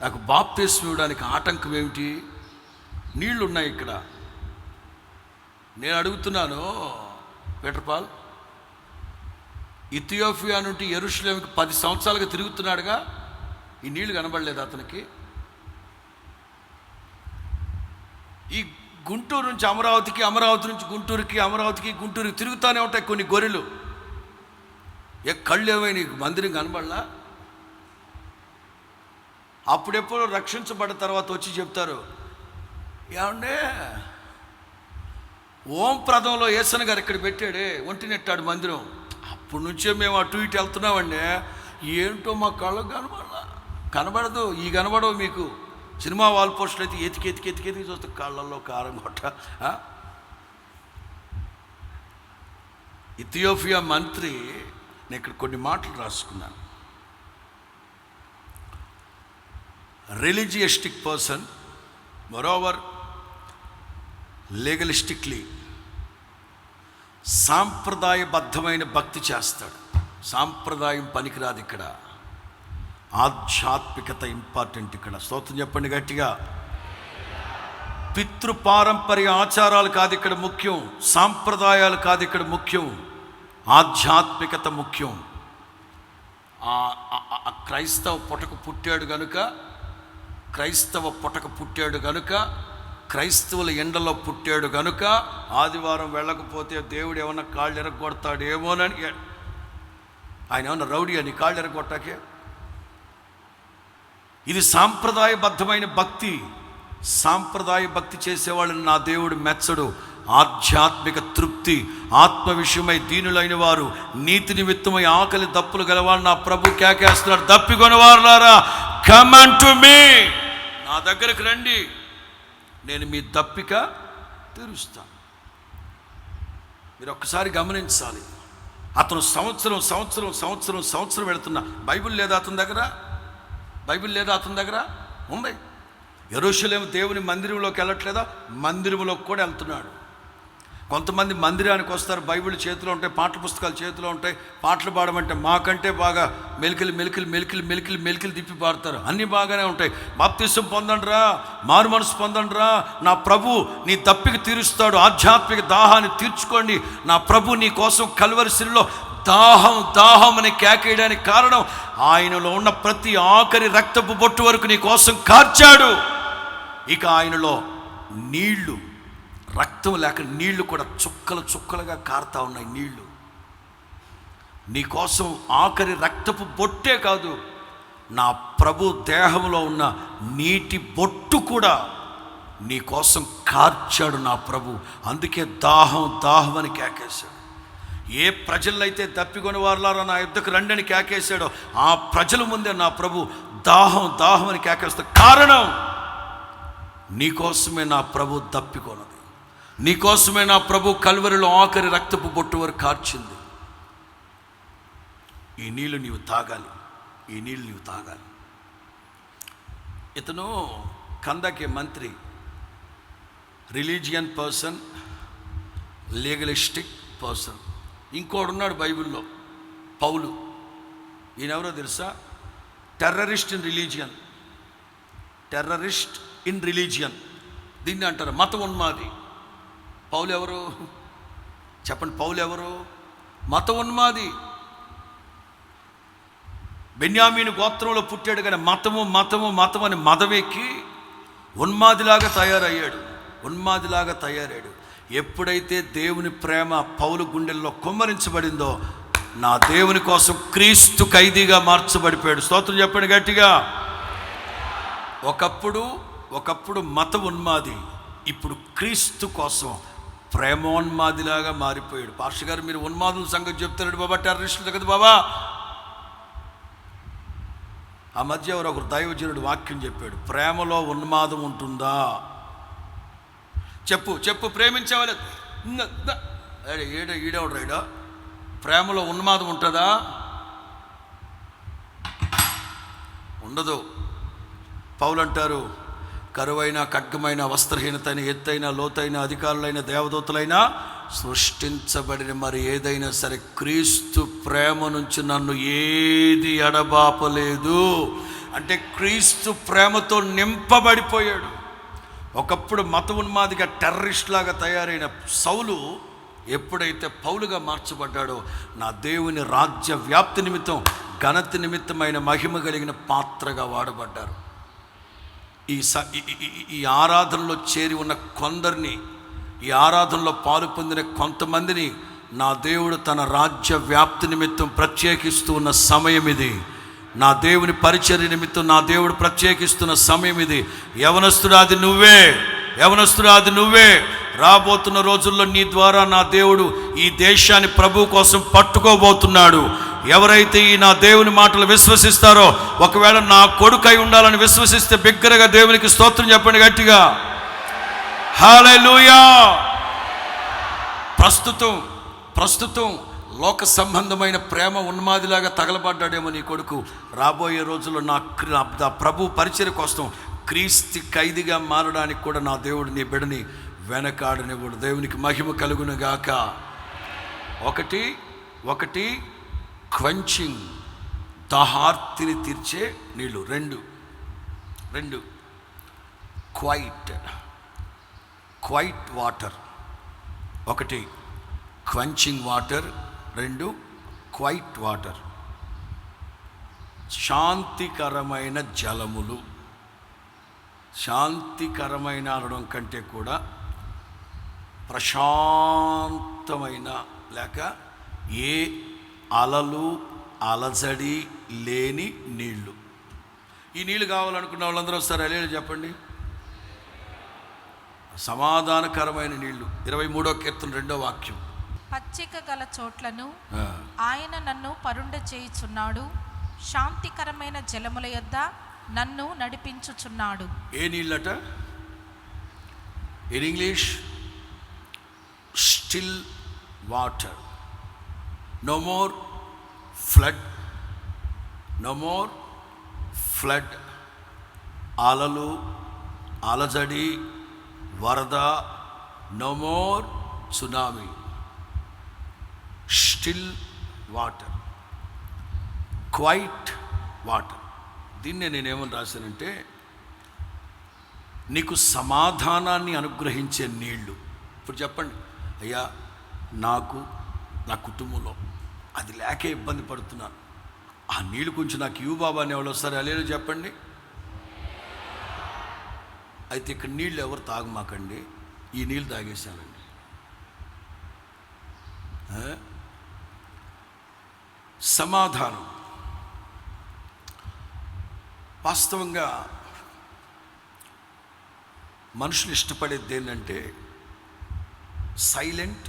నాకు బాప్తిస్మం ఇవ్వడానికి ఆటంకం ఏమిటి? నీళ్లున్నాయి ఇక్కడ. నేను అడుగుతున్నాను, పీటర్ పాల్, ఇథియోపియా నుండి యెరూషలేముకి 10 సంవత్సరాలుగా తిరుగుతున్నాడుగా, ఈ నీళ్లు కనబడలేదు అతనికి? ఈ గుంటూరు నుంచి అమరావతికి, అమరావతి నుంచి గుంటూరుకి, అమరావతికి గుంటూరుకి తిరుగుతూనే ఉంటాయి కొన్ని గొర్రెలు. కళ్ళు ఏమైనా మందిరం కనబడలా? అప్పుడెప్పుడు రక్షించబడ్డ తర్వాత వచ్చి చెప్తారు, ఏమండే ఓం ప్రదంలో యేసన్న గారు ఇక్కడ పెట్టాడే, ఒంటినెట్టాడు మందిరం, అప్పటి నుంచే మేము అటు ఇటు వెళ్తున్నామండి. ఏంటో మా కళ్ళకు కనబడదు, ఈ కనబడవు మీకు. సినిమా వాల్ పోస్టులు అయితే ఎతికి చూస్తే కళ్ళల్లో కారం కొట్ట. ఇథియోపియా మంత్రి, నేను ఇక్కడ కొన్ని మాటలు రాసుకున్నాను. రిలీజియస్టిక్ పర్సన్, మోరోవర్ లీగలిస్టిక్లీ సాంప్రదాయబద్ధమైన భక్తి చేస్తాడు. సాంప్రదాయం పనికిరాదు ఇక్కడ, ఆధ్యాత్మికత ఇంపార్టెంట్ ఇక్కడ. స్తోత్రం చెప్పండి గట్టిగా. పితృపారంపర్య ఆచారాలు కాదు ఇక్కడ ముఖ్యం, సాంప్రదాయాలు కాదు ఇక్కడ ముఖ్యం, ఆధ్యాత్మికత ముఖ్యం. క్రైస్తవ పుటక పుట్టాడు గనుక క్రైస్తవుల ఎండలో పుట్టాడు గనుక ఆదివారం వెళ్ళకపోతే దేవుడు ఏమన్నా కాళ్ళు ఎరగొడతాడేమోనని. ఆయన ఏమన్నా రౌడీ అని కాళ్ళు ఎరగొట్టాకే? ఇది సాంప్రదాయబద్ధమైన భక్తి. సాంప్రదాయ భక్తి చేసేవాళ్ళని నా దేవుడు మెచ్చడు. ఆధ్యాత్మిక తృప్తి, ఆత్మ విషయమై దీనులైన వారు, నీతి నిమిత్తమై ఆకలి దప్పులు గలవారు నా ప్రభు కేకేస్తున్నాడు. దప్పికొనవారులారా, కమ్ అంటు మీ, నా దగ్గరికి రండి, నేను మీ దప్పిక తీరుస్తాను. మీరు ఒక్కసారి గమనించాలి. అతను సంవత్సరం వెళుతున్నా. బైబిల్ లేదా అతని దగ్గర? ఉంది. యెరూషలేము దేవుని మందిరంలోకి వెళ్ళట్లేదా? మందిరంలోకి కూడా వెళ్తున్నాడు. కొంతమంది మందిరానికి వస్తారు, బైబిల్ చేతిలో ఉంటాయి, పాటల పుస్తకాలు చేతిలో ఉంటాయి, పాటలు పాడమంటే మాకంటే బాగా మెలికలు తిప్పి పాడతారు. అన్నీ బాగానే ఉంటాయి. బాప్తిసం పొందండిరా, మారు మనసు పొందండిరా, నా ప్రభు నీ దప్పిక తీరుస్తాడు, ఆధ్యాత్మిక దాహాన్ని తీర్చుకోండి, నా ప్రభు నీ కోసం కల్వరి శిలువలో దాహం అని కేకేయడానికి కారణం ఆయనలో ఉన్న ప్రతి ఆఖరి రక్తపు బొట్టు వరకు నీ కోసం కార్చాడు. ఇక ఆయనలో నీళ్లు, రక్తం లేక నీళ్లు కూడా చుక్కలుగా కారుతా ఉన్నాయి. నీళ్లు నీ కోసం ఆఖరి రక్తపు బొట్టే కాదు, నా ప్రభు దేహంలో ఉన్న నీటి బొట్టు కూడా నీ కోసం కార్చాడు నా ప్రభు. అందుకే దాహం అని కేకేశాడు. ఏ ప్రజలైతే దప్పికొని వారులారో నా యుద్ధకు రండని కేకేశాడో ఆ ప్రజల ముందే నా ప్రభు దాహం అని కేకేస్తాడు. కారణం నీకోసమే నా ప్రభు దప్పికొన్నది, నీకోసమే నా ప్రభు కల్వరిలో ఆఖరి రక్తపు బొట్టు వరకు కార్చింది. ఈ నీళ్లు నీవు తాగాలి. ఇతను కందకే మంత్రి, రిలీజియన్ పర్సన్, లీగలిస్టిక్ పర్సన్. ఇంకోడు ఉన్నాడు బైబిల్లో, పౌలు. ఈయనెవరో తెలుసా? టెర్రరిస్ట్ ఇన్ రిలీజియన్ దీన్ని అంటారు, మత ఉన్మాది. పౌలు ఎవరు చెప్పండి? పౌలు ఎవరు? మత ఉన్మాది. బెన్యామీను గోత్రంలో పుట్టాడు కానీ మతము అని మదవెక్కి ఉన్మాదిలాగా తయారయ్యాడు. ఎప్పుడైతే దేవుని ప్రేమ పౌలు గుండెల్లో కుమ్మరించబడిందో నా దేవుని కోసం క్రీస్తు ఖైదీగా మార్చబడిపోయాడు. స్తోత్రం చెప్పండి గట్టిగా. ఒకప్పుడు మత ఉన్మాది, ఇప్పుడు క్రీస్తు కోసం ప్రేమోన్మాదిలాగా మారిపోయాడు. పాస్టర్ గారు మీరు ఉన్మాదుల సంగతి చెప్తారు బాబా, టెర్రరిస్టులు కదా బాబా. ఆ మధ్య ఒకరు దైవజనుడు వాక్యం చెప్పాడు, ప్రేమలో ఉన్మాదం ఉంటుందా? చెప్పు ప్రేమించేవాళ్ళు ఈడెవడ్రాయిడా? ప్రేమలో ఉన్మాదం ఉంటుందా? ఉండదు. పౌలు అంటారు, కరువైన ఖడ్గమైన వస్త్రహీనతైన ఎత్తైన లోతైన అధికారులైన దేవదూతలైనా సృష్టించబడిన మరి ఏదైనా సరే క్రీస్తు ప్రేమ నుంచి నన్ను ఏది ఎడబాపలేదు. అంటే క్రీస్తు ప్రేమతో నింపబడిపోయాడు. ఒకప్పుడు మత ఉన్మాదిగా టెర్రరిస్ట్ లాగా తయారైన సౌలు ఎప్పుడైతే పౌలుగా మార్చబడ్డాడో నా దేవుని రాజ్య వ్యాప్తి నిమిత్తం, ఘనత నిమిత్తమైన మహిమ కలిగిన పాత్రగా వాడబడ్డారు. ఈ ఆరాధనలో చేరి ఉన్న కొందరిని, ఈ ఆరాధనలో పాలు పొందిన కొంతమందిని నా దేవుడు తన రాజ్య వ్యాప్తి నిమిత్తం ప్రత్యేకిస్తూ ఉన్న సమయం ఇది. నా దేవుని పరిచర్య నిమిత్తం నా దేవుడు ప్రత్యేకిస్తున్న సమయం ఇది. యవనస్తుడా అది నువ్వే. రాబోతున్న రోజుల్లో నీ ద్వారా నా దేవుడు ఈ దేశాన్ని ప్రభు కోసం పట్టుకోబోతున్నాడు. ఎవరైతే ఈ నా దేవుని మాటలు విశ్వసిస్తారో, ఒకవేళ నా కొడుకై ఉండాలని విశ్వసిస్తే బిగ్గరగా దేవునికి స్తోత్రం చెప్పండి గట్టిగా. హల్లెలూయా. ప్రస్తుతం లోక సంబంధమైన ప్రేమ ఉన్మాదిలాగా తగలబడ్డాడేమో నీ కొడుకు. రాబోయే రోజుల్లో నా ప్రభు పరిచర్య కోసం క్రీస్తు ఖైదీగా మారడానికి కూడా నా దేవుడు నీ బిడ్డని వెనకాడనివ్వడు. దేవునికి మహిమ కలుగునుగాక. ఒకటి క్వెంచింగ్, దాహార్తిని తీర్చే నీళ్ళు. రెండు క్వైట్ వాటర్. ఒకటి క్వెంచింగ్ వాటర్, రెండు క్వైట్ వాటర్, శాంతికరమైన జలములు. శాంతికరమైన అనడం కంటే కూడా ప్రశాంతమైన, లేక ఏ అలలు అలజడి లేని నీళ్ళు. ఈ నీళ్ళు కావాలనుకున్న వాళ్ళందరూ వస్తారు, అలేలు చెప్పండి. సమాధానకరమైన నీళ్లు. 23వ కీర్తన 2వ వాక్యం. పచ్చిక గల చోట్లను ఆయన నన్ను పరుండ చేయుచున్నాడు, శాంతికరమైన జలముల యొద్ద నన్ను నడిపించుచున్నాడు. ఏ నీళ్ళట? In English still water. No more flood, అలలు అలజడి వరద, no more tsunami. Still water, quiet water. దీన్నే నేనేమని రాశానంటే, నీకు సమాధానాన్ని అనుగ్రహించే నీళ్ళు. ఇప్పుడు చెప్పండి, అయ్యా నాకు నా కుటుంబంలో అది లేకే ఇబ్బంది పడుతున్నాను, ఆ నీళ్ళు కొంచెం నాకు ఇవ్వు బాబా అని ఎవరు వస్తారు, అలేలు చెప్పండి. అయితే ఇక్కడ నీళ్ళు ఎవరు తాగమాకండి, ఈ నీళ్ళు తాగేశానండి. సమాధానం. వాస్తవంగా మనుషులు ఇష్టపడేది ఏంటంటే సైలెంట్,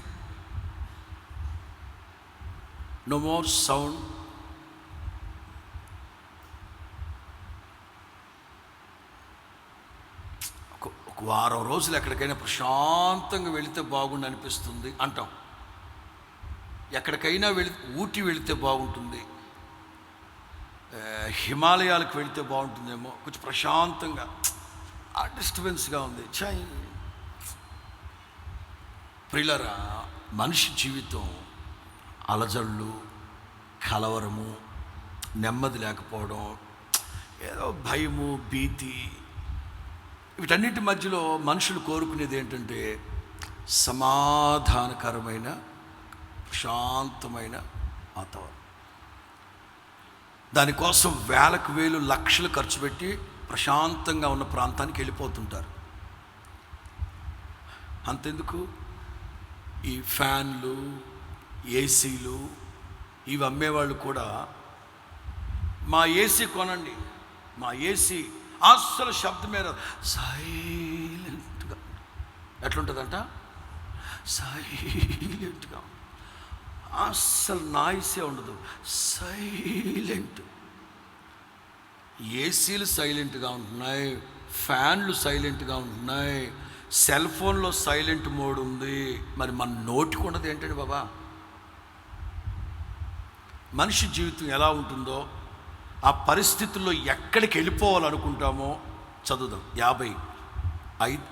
నో మోర్ సౌండ్, ఒక వారం రోజులు ఎక్కడికైనా ప్రశాంతంగా వెళితే బాగుండు అనిపిస్తుంది అంటాం. ఎక్కడికైనా ఊటీ వెళితే బాగుంటుంది, హిమాలయాలకు వెళితే బాగుంటుందేమో, కొంచెం ప్రశాంతంగా. ఆ డిస్టర్బెన్స్గా ఉంది. ప్రియులారా, మనిషి జీవితం అలజళ్ళు, కలవరము, నెమ్మది లేకపోవడం, ఏదో భయము, భీతి, వీటన్నిటి మధ్యలో మనుషులు కోరుకునేది ఏంటంటే సమాధానకరమైన ప్రశాంతమైన వాతావరణం. దానికోసం వేలకు వేలు లక్షలు ఖర్చు పెట్టి ప్రశాంతంగా ఉన్న ప్రాంతానికి వెళ్ళిపోతుంటారు. అంతెందుకు, ఈ ఫ్యాన్లు, ఏసీలు ఇవి అమ్మేవాళ్ళు కూడా, మా ఏసీ కొనండి, మా ఏసీ అస్సలు శబ్దమే రాదు, సైలెంట్గా. ఎట్లుంటుందంట? సైలెంట్గా, అస్సలు నాయిసే ఉండదు, సైలెంట్. ఏసీలు సైలెంట్గా ఉంటున్నాయి, ఫ్యాన్లు సైలెంట్గా ఉంటున్నాయి, సెల్ ఫోన్లో సైలెంట్ మోడ్ ఉంది. మరి మన నోటికి ఉన్నది ఏంటండి బాబా? మనిషి జీవితం ఎలా ఉంటుందో ఆ పరిస్థితుల్లో ఎక్కడికి వెళ్ళిపోవాలనుకుంటామో చదువుదాం. 55.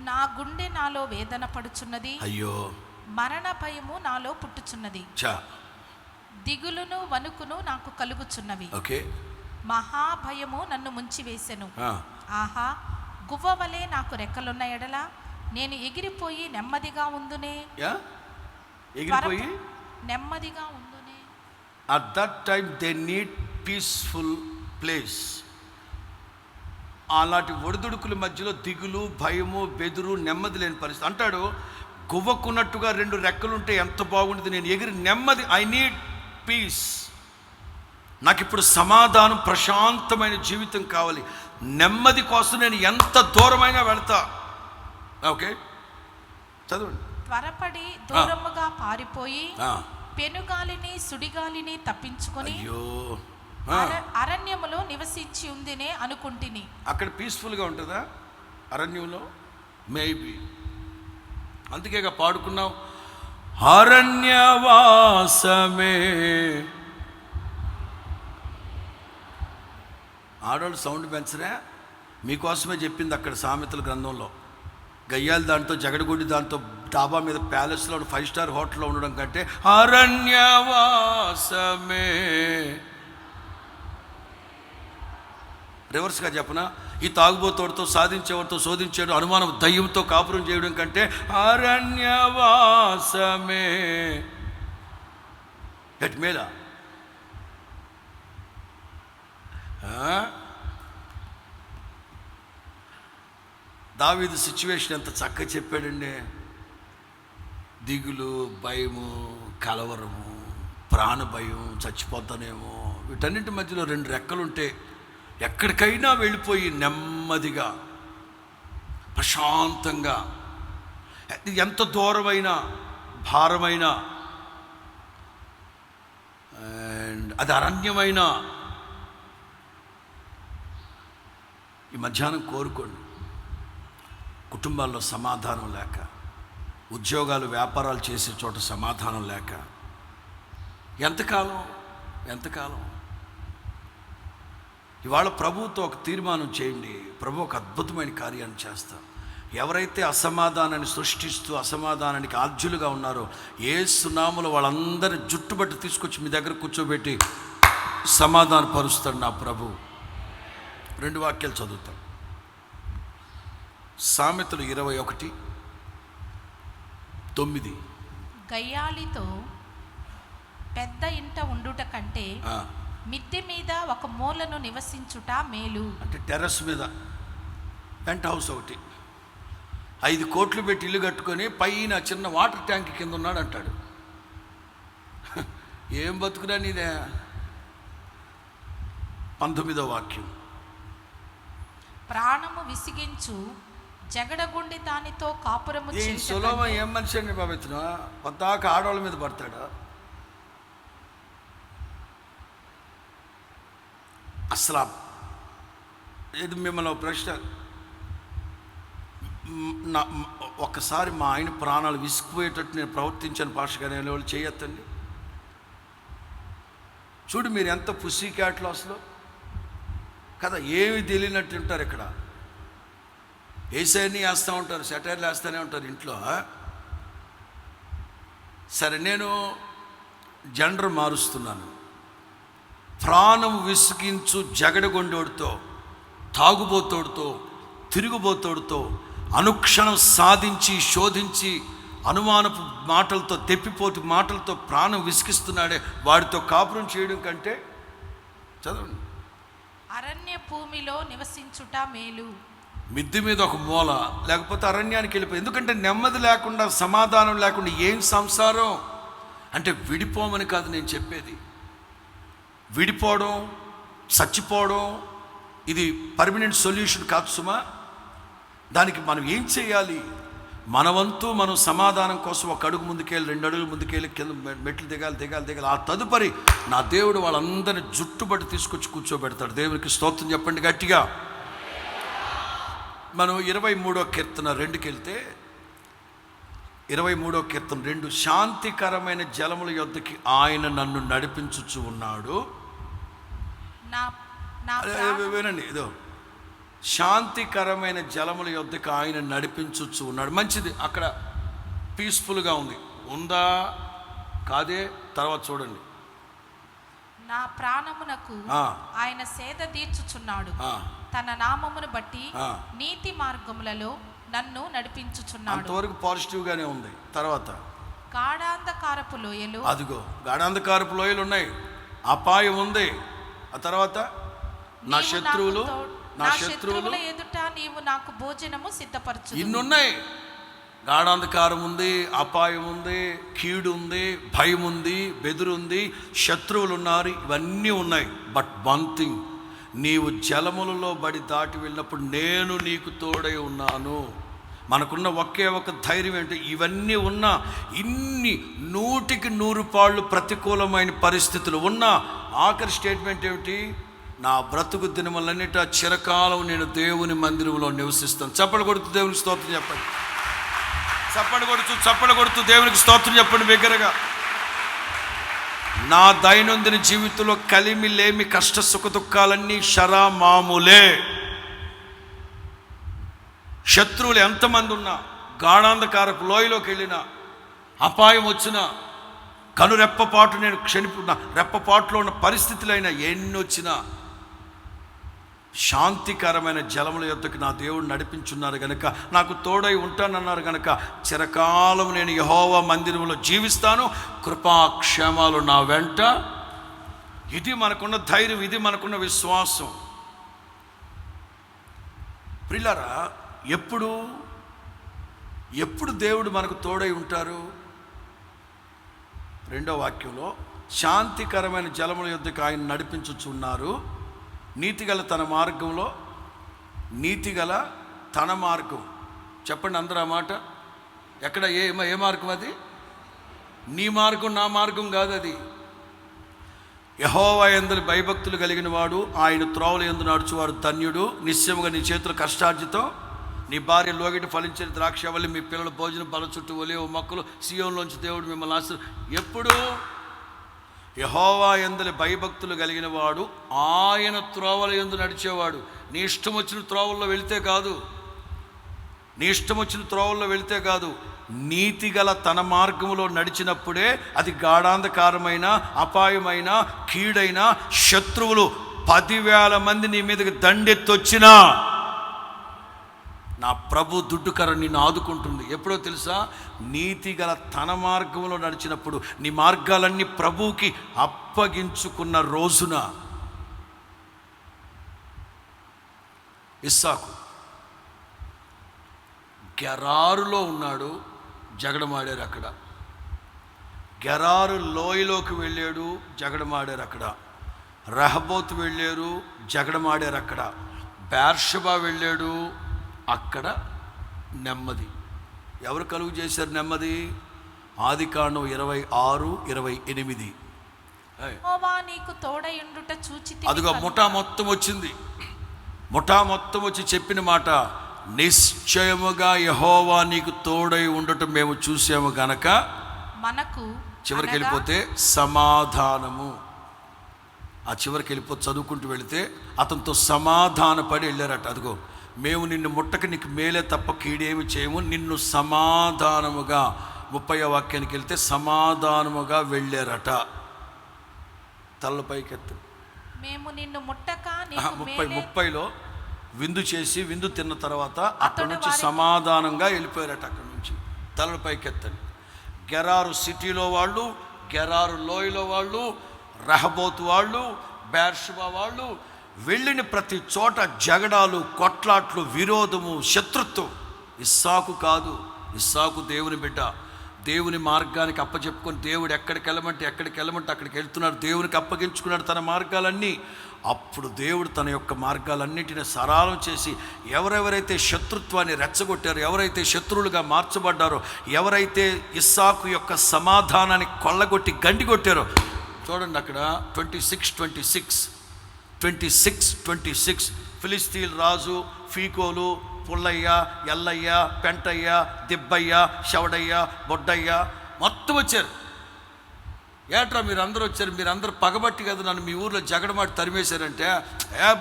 నా గుండె నాలో వేదన పడుచున్నది, అయ్యో మరణ భయము నాలో పుట్టుచున్నది, దిగులును వణుకును నాకు కలుగుచున్నవి. ఓకే, మహాభయము నన్ను ముంచి వేసెను. ఆహా, గువ్వవలే నాకు రెక్కలున్న ఎడల నేను ఎగిరిపోయి నెమ్మదిగా ఉందునే. నెమ్మదిగా ఉందునే. At that time they need peaceful place. అలాంటి ఒడిదుడుకుల మధ్యలో దిగులు, భయము, బెదురు, నెమ్మది లేని పరిస్థితి. అంటాడు, గువ్వకున్నట్టుగా 2 రెక్కలుంటే ఎంత బాగుంటుంది, నేను ఎగిరి నెమ్మది, ఐ నీడ్ పీస్, నాకు ఇప్పుడు సమాధానం, ప్రశాంతమైన జీవితం కావాలి, నెమ్మది కోసం నేను ఎంత దూరమైనా వెళ్తా. ఓకే, చదవండి. త్వరపడి దూరముగా పారిపోయి పెనుగాలిని సుడిగాలిని తప్పించుకొని అరణ్యములో నివసించి ఉందినే అనుకుంటుని. అక్కడ పీస్ఫుల్గా ఉంటుందా అరణ్యంలో? మేబీ. అందుకేగా పాడుకున్నాం, అరణ్యవాసమే. ఆడవాళ్ళు సౌండ్ పెంచరా? మీకోసమే చెప్పింది అక్కడ సామెతల గ్రంథంలో. గయ్యాలు దాంతో, జగడగొడ్డి దాంతో డాబా మీద ప్యాలెస్లో 5 స్టార్ హోటల్లో ఉండడం కంటే అరణ్యవాసమే. రివర్స్గా చెప్పనా, ఈ తాగుబోతోడితో సాధించేవాడితో శోధించేడు అనుమానం దయ్యంతో కాపురం చేయడం కంటే అరణ్యవాసమే. ఎట్ మేలా దావీదు సిచ్యువేషన్ ఎంత చక్కగా చెప్పాడండి. దిగులు, భయము, కలవరము, ప్రాణ భయం, చచ్చిపోతానేమో, వీటన్నింటి మధ్యలో 2 రెక్కలుంటే ఎక్కడికైనా వెళ్ళిపోయి నెమ్మదిగా ప్రశాంతంగా, ఎంత దూరమైనా భారమైనా అండ్ అది అరణ్యమైన ఈ మధ్యాహ్నం కోరుకోండి. కుటుంబాల్లో సమాధానం లేక, ఉద్యోగాలు వ్యాపారాలు చేసే చోట సమాధానం లేక ఎంతకాలం ఇవాళ ప్రభువుతో ఒక తీర్మానం చేయండి. ప్రభు ఒక అద్భుతమైన కార్యాన్ని చేస్తారు. ఎవరైతే అసమాధానాన్ని సృష్టిస్తూ అసమాధానానికి ఆద్యులుగా ఉన్నారో యేసు నామములో వాళ్ళందరినీ జుట్టుబట్టి తీసుకొచ్చి మీ దగ్గర కూర్చోబెట్టి సమాధాన పరుస్తాడు నా ప్రభు. 2 వాక్యాలు చదువుతాం. సామెతలు 21:9. గయ్యాళితో పెద్ద ఇంట ఉండుట కంటే మిద్దె మీద ఒక మూలను నివసించుట మేలు. అంటే టెర్రస్ మీద పెంట్ హౌస్ ఒకటి 5 కోట్లు పెట్టి ఇల్లు కట్టుకొని పైన చిన్న వాటర్ ట్యాంక్ కింద ఉన్నాడు అంటాడు. ఏం బతుకురా నీదే. 19వ వాక్యం. ప్రాణము విసిగించు జగడగుండి దానితో కాపురము ఈ సొలొమోను ఏం మనిషి అండి బాబు, ఇతను పద్దాక ఆడవాళ్ళ మీద పడతాడు. అసలు ఇది మిమ్మల్ని ఒక ప్రశ్న, ఒక్కసారి మా ఆయన ప్రాణాలు విసిగిపోయేటట్టు నేను ప్రవర్తించాను పాస్టర్ గారు, వాళ్ళు చేయొద్దండి. చూడు మీరు ఎంత పుస్సీ క్యాట్లో అసలు కదా, ఏమి తెలియనట్టు ఉంటారు. ఇక్కడ ఏసైని వేస్తూ ఉంటారు, సెటైర్లు వేస్తూనే ఉంటారు ఇంట్లో. సరే, నేను జెండర్ మారుస్తున్నాను. ప్రాణం విసిగించు జగడగొండోడితో, తాగుబోతోడితో, తిరుగుబోతోడితో అనుక్షణం సాధించి శోధించి అనుమానపు మాటలతో, తెప్పిపోటు మాటలతో ప్రాణం విసిగిస్తున్నాడే, వాడితో కాపురం చేయడం కంటే చదవండి. అరణ్య భూమిలో నివసించుట మేలు. మిద్దె మీద ఒక మూల, లేకపోతే అరణ్యానికి వెళ్ళిపోయి. ఎందుకంటే నెమ్మది లేకుండా, సమాధానం లేకుండా ఏం సంసారం అంటే. విడిపోమని కాదు నేను చెప్పేది. విడిపోవడం, చచ్చిపోవడం ఇది పర్మనెంట్ సొల్యూషన్ కాదు సుమా. దానికి మనం ఏం చేయాలి? మన వంతు మనం సమాధానం కోసం 1 అడుగు ముందుకెళ్ళి, 2 అడుగులు ముందుకెళ్ళి, కింద మెట్లు దిగాలి. ఆ తదుపరి నా దేవుడు వాళ్ళందరినీ జుట్టుబట్టి తీసుకొచ్చి కూర్చోబెడతాడు. దేవునికి స్తోత్రం చెప్పండి గట్టిగా. మనం 23వ కీర్తన 2కి వెళ్తే, 23వ కీర్తన 2, శాంతికరమైన జలముల యొద్దకి ఆయన నన్ను నడిపించుచు ఉన్నాడు. వినండి, ఇదో శాంతికరమైన జలముల యొద్దకు ఆయన నడిపించుచు ఉన్నాడు. మంచిది, అక్కడ పీస్ఫుల్గా ఉందా కాదే తర్వాత చూడండి. నా ప్రాణమునకు ఆయన సేద తీర్చుచున్నాడు. తన నామమును బట్టి నీతి మార్గములలో నన్ను నడిపించుచున్నాడు. అంతవరకు పాజిటివ్గానే ఉంది. తర్వాత గాఢాంధకారపు లోయలు, అదిగో గాఢాంధకారపు లోయలు ఉన్నాయి, అపాయం ఉంది. ఆ తర్వాత నా శత్రువులు ఎదుట నీవు నాకు భోజనము సిద్ధపరచు. ఇన్నున్నాయి. గాఢాంధకారం ఉంది, అపాయం ఉంది, కీడు ఉంది, భయం ఉంది, బెదురు ఉంది, శత్రువులు ఉన్నారు, ఇవన్నీ ఉన్నాయి. బట్ 1 థింగ్, నీవు జలములలో బడి దాటి వెళ్ళినప్పుడు నేను నీకు తోడై ఉన్నాను. మనకున్న ఒకే ఒక ధైర్యం ఏంటి? ఇవన్నీ ఉన్నా, ఇన్ని 100కి 100 పాళ్ళు ప్రతికూలమైన పరిస్థితులు ఉన్నా, ఆఖరి స్టేట్మెంట్ ఏమిటి? నా బ్రతుకు దినములన్నిట చిరకాలం నేను దేవుని మందిరంలో నివసిస్తాను. చప్పలు కొడుతూ దేవునికి స్తోత్రం చెప్పండి. చప్పలు కొడుతూ దేవునికి స్తోత్రం చెప్పండి బిగ్గరగా. నా దైనందిన జీవితంలో కలిమి లేమి కష్ట సుఖ దుఃఖాలన్నీ షరా మామూలే. శత్రువులు ఎంతమంది ఉన్నా, గాఢాంధకారపు లోయలోకి వెళ్ళినా, అపాయం వచ్చినా, కనురెప్పపాటు నేను రెప్పపాటులో ఉన్న పరిస్థితులైనా ఎన్ని వచ్చినా శాంతికరమైన జలముల యొద్దకు నా దేవుడు నడిపించున్నారు గనుక, నాకు తోడై ఉంటానన్నారు గనుక చిరకాలం నేను యెహోవా మందిరంలో జీవిస్తాను, కృపాక్షేమాలు నా వెంట. ఇది మనకున్న ధైర్యం, ఇది మనకున్న విశ్వాసం. ప్రియులారా, ఎప్పుడు దేవుడు మనకు తోడై ఉంటారు? రెండో వాక్యంలో, శాంతికరమైన జలముల యొద్దకు ఆయన నడిపించుచున్నారు, నీతిగల తన మార్గంలో. నీతిగల తన మార్గం, చెప్పండి అందరూ ఆ మాట. ఎక్కడ ఏ మార్గం అది? నీ మార్గం నా మార్గం కాదు అది. యెహోవా యందు భయభక్తులు కలిగిన వాడు, ఆయన త్రోవల యందు నడుచువాడు ధన్యుడు. నిశ్చయముగా నీ చేతుల కష్టార్జితం, నీ భార్య లోగిట ఫలించిన ద్రాక్షవల్లి, మీ పిల్లల భోజనం బల చుట్టూ ఒలివ మొక్కలు, సియోన్లోంచి దేవుడు మిమ్మల్ని ఎప్పుడు యెహోవా యందు భయభక్తులు కలిగిన వాడు, ఆయన త్రోవల యందు నడిచేవాడు. నీ ఇష్టం వచ్చిన త్రోవల్లో వెళితే కాదు, నీతిగల తన మార్గములో నడిచినప్పుడే అది గాఢాంధకారమైన, అపాయమైన, కీడైన, శత్రువులు 10,000 మంది నీ మీదకి దండెత్తొచ్చినా నా ప్రభు దుడ్డుకర నిన్ను ఆదుకుంటుంది. ఎప్పుడో తెలుసా? నీతిగల తన మార్గంలో నడిచినప్పుడు, నీ మార్గాలన్నీ ప్రభువుకి అప్పగించుకున్న రోజున. ఇస్సాకు గెరారులో ఉన్నాడు, జగడమాడారు అక్కడ. గెరారు లోయలోకి వెళ్ళాడు, జగడమాడారు అక్కడ. రెహబోతు వెళ్ళారు, జగడమాడారు అక్కడ. బేర్షెబా వెళ్ళాడు, అక్కడ నెమ్మది. ఎవరు కలుగు చేశారు నెమ్మది? ఆదికాండం 26:28. నీకు తోడయుండుట చూచితివి. అదిగో ముఠా మొత్తం వచ్చింది. ముఠా మొత్తం వచ్చి చెప్పిన మాట, నిశ్చయముగా యెహోవా నీకు తోడై ఉండటం మేము చూసాము గనక మనకు. చివరికి వెళ్ళిపోతే సమాధానము. ఆ చివరికి వెళ్ళిపోతే చదువుకుంటూ వెళితే అతనితో సమాధానపడి వెళ్ళారట. అదిగో మేము నిన్ను ముట్టక నీకు మేలే తప్ప కీడేమి చేయము, నిన్ను సమాధానముగా. 30వ వాక్యానికి వెళ్తే సమాధానముగా వెళ్ళారట. తల్ల పైకెత్తు. మేము నిన్ను ముట్టక 30లో విందు చేసి, విందు తిన్న తర్వాత అక్కడి నుంచి సమాధానంగా వెళ్ళిపోయారట. అక్కడి నుంచి తలల పైకెత్తని. గెరారు సిటీలో వాళ్ళు, గెరారు లోయలో వాళ్ళు, రెహబోతు వాళ్ళు, బేర్షెబా వాళ్ళు, వెళ్ళిన ప్రతి చోట జగడాలు, కొట్లాట్లు, విరోధము, శత్రుత్వం. ఇస్సాకు కాదు, ఇస్సాకు దేవుని బిడ్డ. దేవుని మార్గానికి అప్పచెప్పుకొని దేవుడు ఎక్కడికి వెళ్ళమంటే అక్కడికి వెళ్తున్నాడు. దేవునికి అప్పగించుకున్నాడు తన మార్గాలన్నీ. అప్పుడు దేవుడు తన యొక్క మార్గాలన్నింటినీ సరళం చేసి, ఎవరెవరైతే శత్రుత్వాన్ని రెచ్చగొట్టారో, ఎవరైతే శత్రువులుగా మార్చబడ్డారో, ఎవరైతే ఇస్సాకు యొక్క సమాధానాన్ని కొల్లగొట్టి గండి కొట్టారో, చూడండి అక్కడ 26 ఫిలిస్తీన్ రాజు ఫీకోలు, పుల్లయ్య, ఎల్లయ్య, పెంటయ్య, దిబ్బయ్య, శవడయ్య, బొడ్డయ్య మొత్తం వచ్చారు. ఏట్రా మీరందరూ వచ్చారు, మీరందరూ పగబట్టి కదా నన్ను మీ ఊర్లో జగడమాటి తరిమేశారంటే,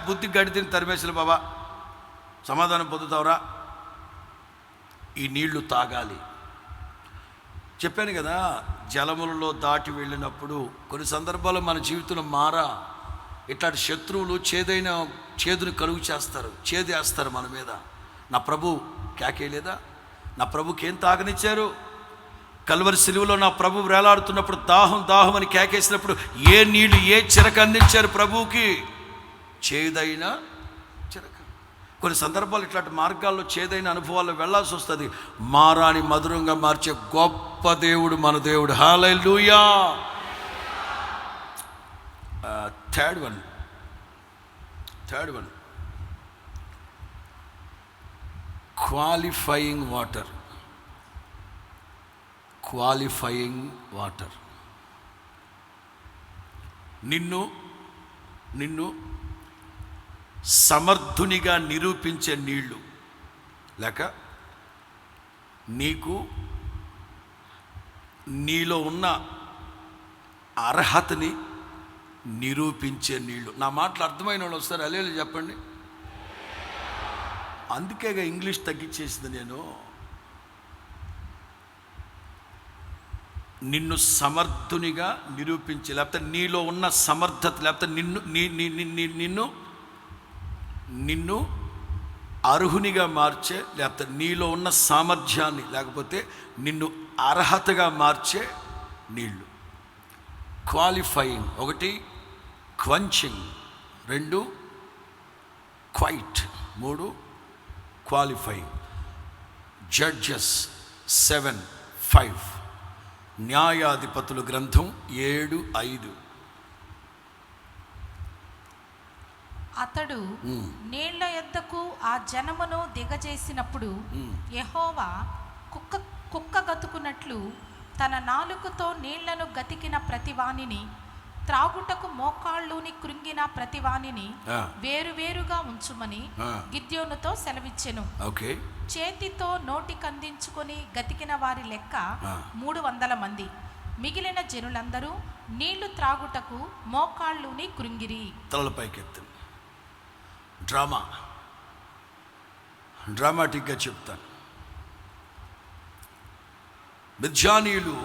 బుద్ధి గడితిని తరిమేశారు బాబా, సమాధానం పొందుతావురా, ఈ నీళ్లు తాగాలి. చెప్పాను కదా, జలములలో దాటి వెళ్ళినప్పుడు కొన్ని సందర్భాల్లో మన జీవితంలో ఇట్లాంటి శత్రువులు చేదుని కలుగు చేస్తారు, చేదేస్తారు మన మీద. నా ప్రభు కేకేలేదా? నా ప్రభుకి ఏం తాగనిచ్చారు? కల్వరి సిలువలో నా ప్రభు వేలాడుతున్నప్పుడు దాహం అని కేకేసినప్పుడు ఏ నీళ్లు, ఏ చిరక అందించారు ప్రభువుకి? చేదైన చిరక. కొన్ని సందర్భాలు ఇట్లాంటి మార్గాల్లో చేదైన అనుభవాల్లో వెళ్ళాల్సి వస్తుంది. మారాని మధురంగా మార్చే గొప్ప దేవుడు మన దేవుడు. Hallelujah. Third one qualifying water. నిన్ను సమర్థునిగా నిరూపించే నీళ్లు, లేక నీలో ఉన్న అర్హతని నిరూపించే నీళ్లు. నా మాటలు అర్థమైన వాళ్ళు వస్తారు, అలేలు చెప్పండి. అందుకేగా ఇంగ్లీష్ తగ్గించేసింది నేను. నిన్ను సమర్థునిగా నిరూపించి, లేకపోతే నీలో ఉన్న సమర్థత, లేకపోతే నిన్ను అర్హునిగా మార్చే, లేకపోతే నీలో ఉన్న సామర్థ్యాన్ని, లేకపోతే నిన్ను అర్హతగా మార్చే నీళ్ళు. Qualifying 1, quenching 2, quiet 3, qualifying. Judges 7:5, న్యాయాధిపతుల గ్రంథం 7:5. అతడు నీళ్ల యొద్దకు ఆ జనమును దిగజేసినప్పుడు యెహోవా కుక్క గతుకున్నట్లు తన నాలుకతో నీళ్లను గతికిన ప్రతివానిని, త్రాగుటకు మోకాళ్ళుని కృంగిన ప్రతివానిని వేరువేరుగా ఉంచుమని గిద్యోనుతో సెలవిచ్చెను. చేతితో నోటికందించుకొని గతికిన వారి లెక్క 300 మంది. మిగిలిన జనులందరూ నీళ్లు త్రాగుటకు మోకాళ్ళుని కృంగిరి. తలపైకెత్తు. డ్రామాటిక్గా చెప్తాను. మిద్యానీయులు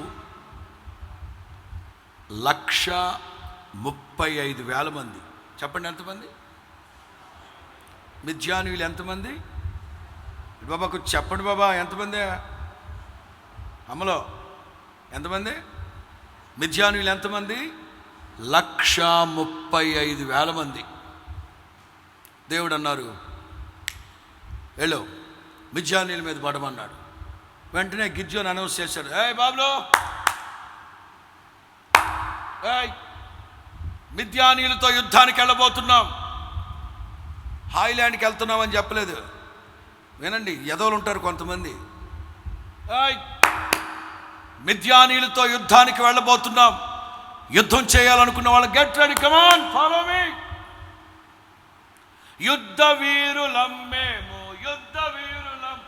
135,000 మంది. చెప్పండి ఎంతమంది? మిద్యానీయులు ఎంతమంది? బాబాకు చెప్పండి బాబా, ఎంతమంది? అమ్మలో ఎంతమంది? మిద్యానీయులు ఎంతమంది? 135,000 మంది. దేవుడు అన్నారు, వెళ్ళు మిద్యానీయుల మీద పడమన్నాడు. వెంటనే గిద్యోను అనౌన్స్ చేశాడు, ఏయ్ బాబులో, మిద్యానీయులతో యుద్ధానికి వెళ్ళబోతున్నాం. హాయిలాండ్కి వెళ్తున్నాం అని చెప్పలేదు. వినండి, ఎదవలు ఉంటారు కొంతమంది. మిద్యానీయులతో యుద్ధానికి వెళ్ళబోతున్నాం. యుద్ధం చేయాలనుకున్న వాళ్ళు get ready, come on follow me. యుద్ధ వీరులం మేము, యుద్ధ వీరులం.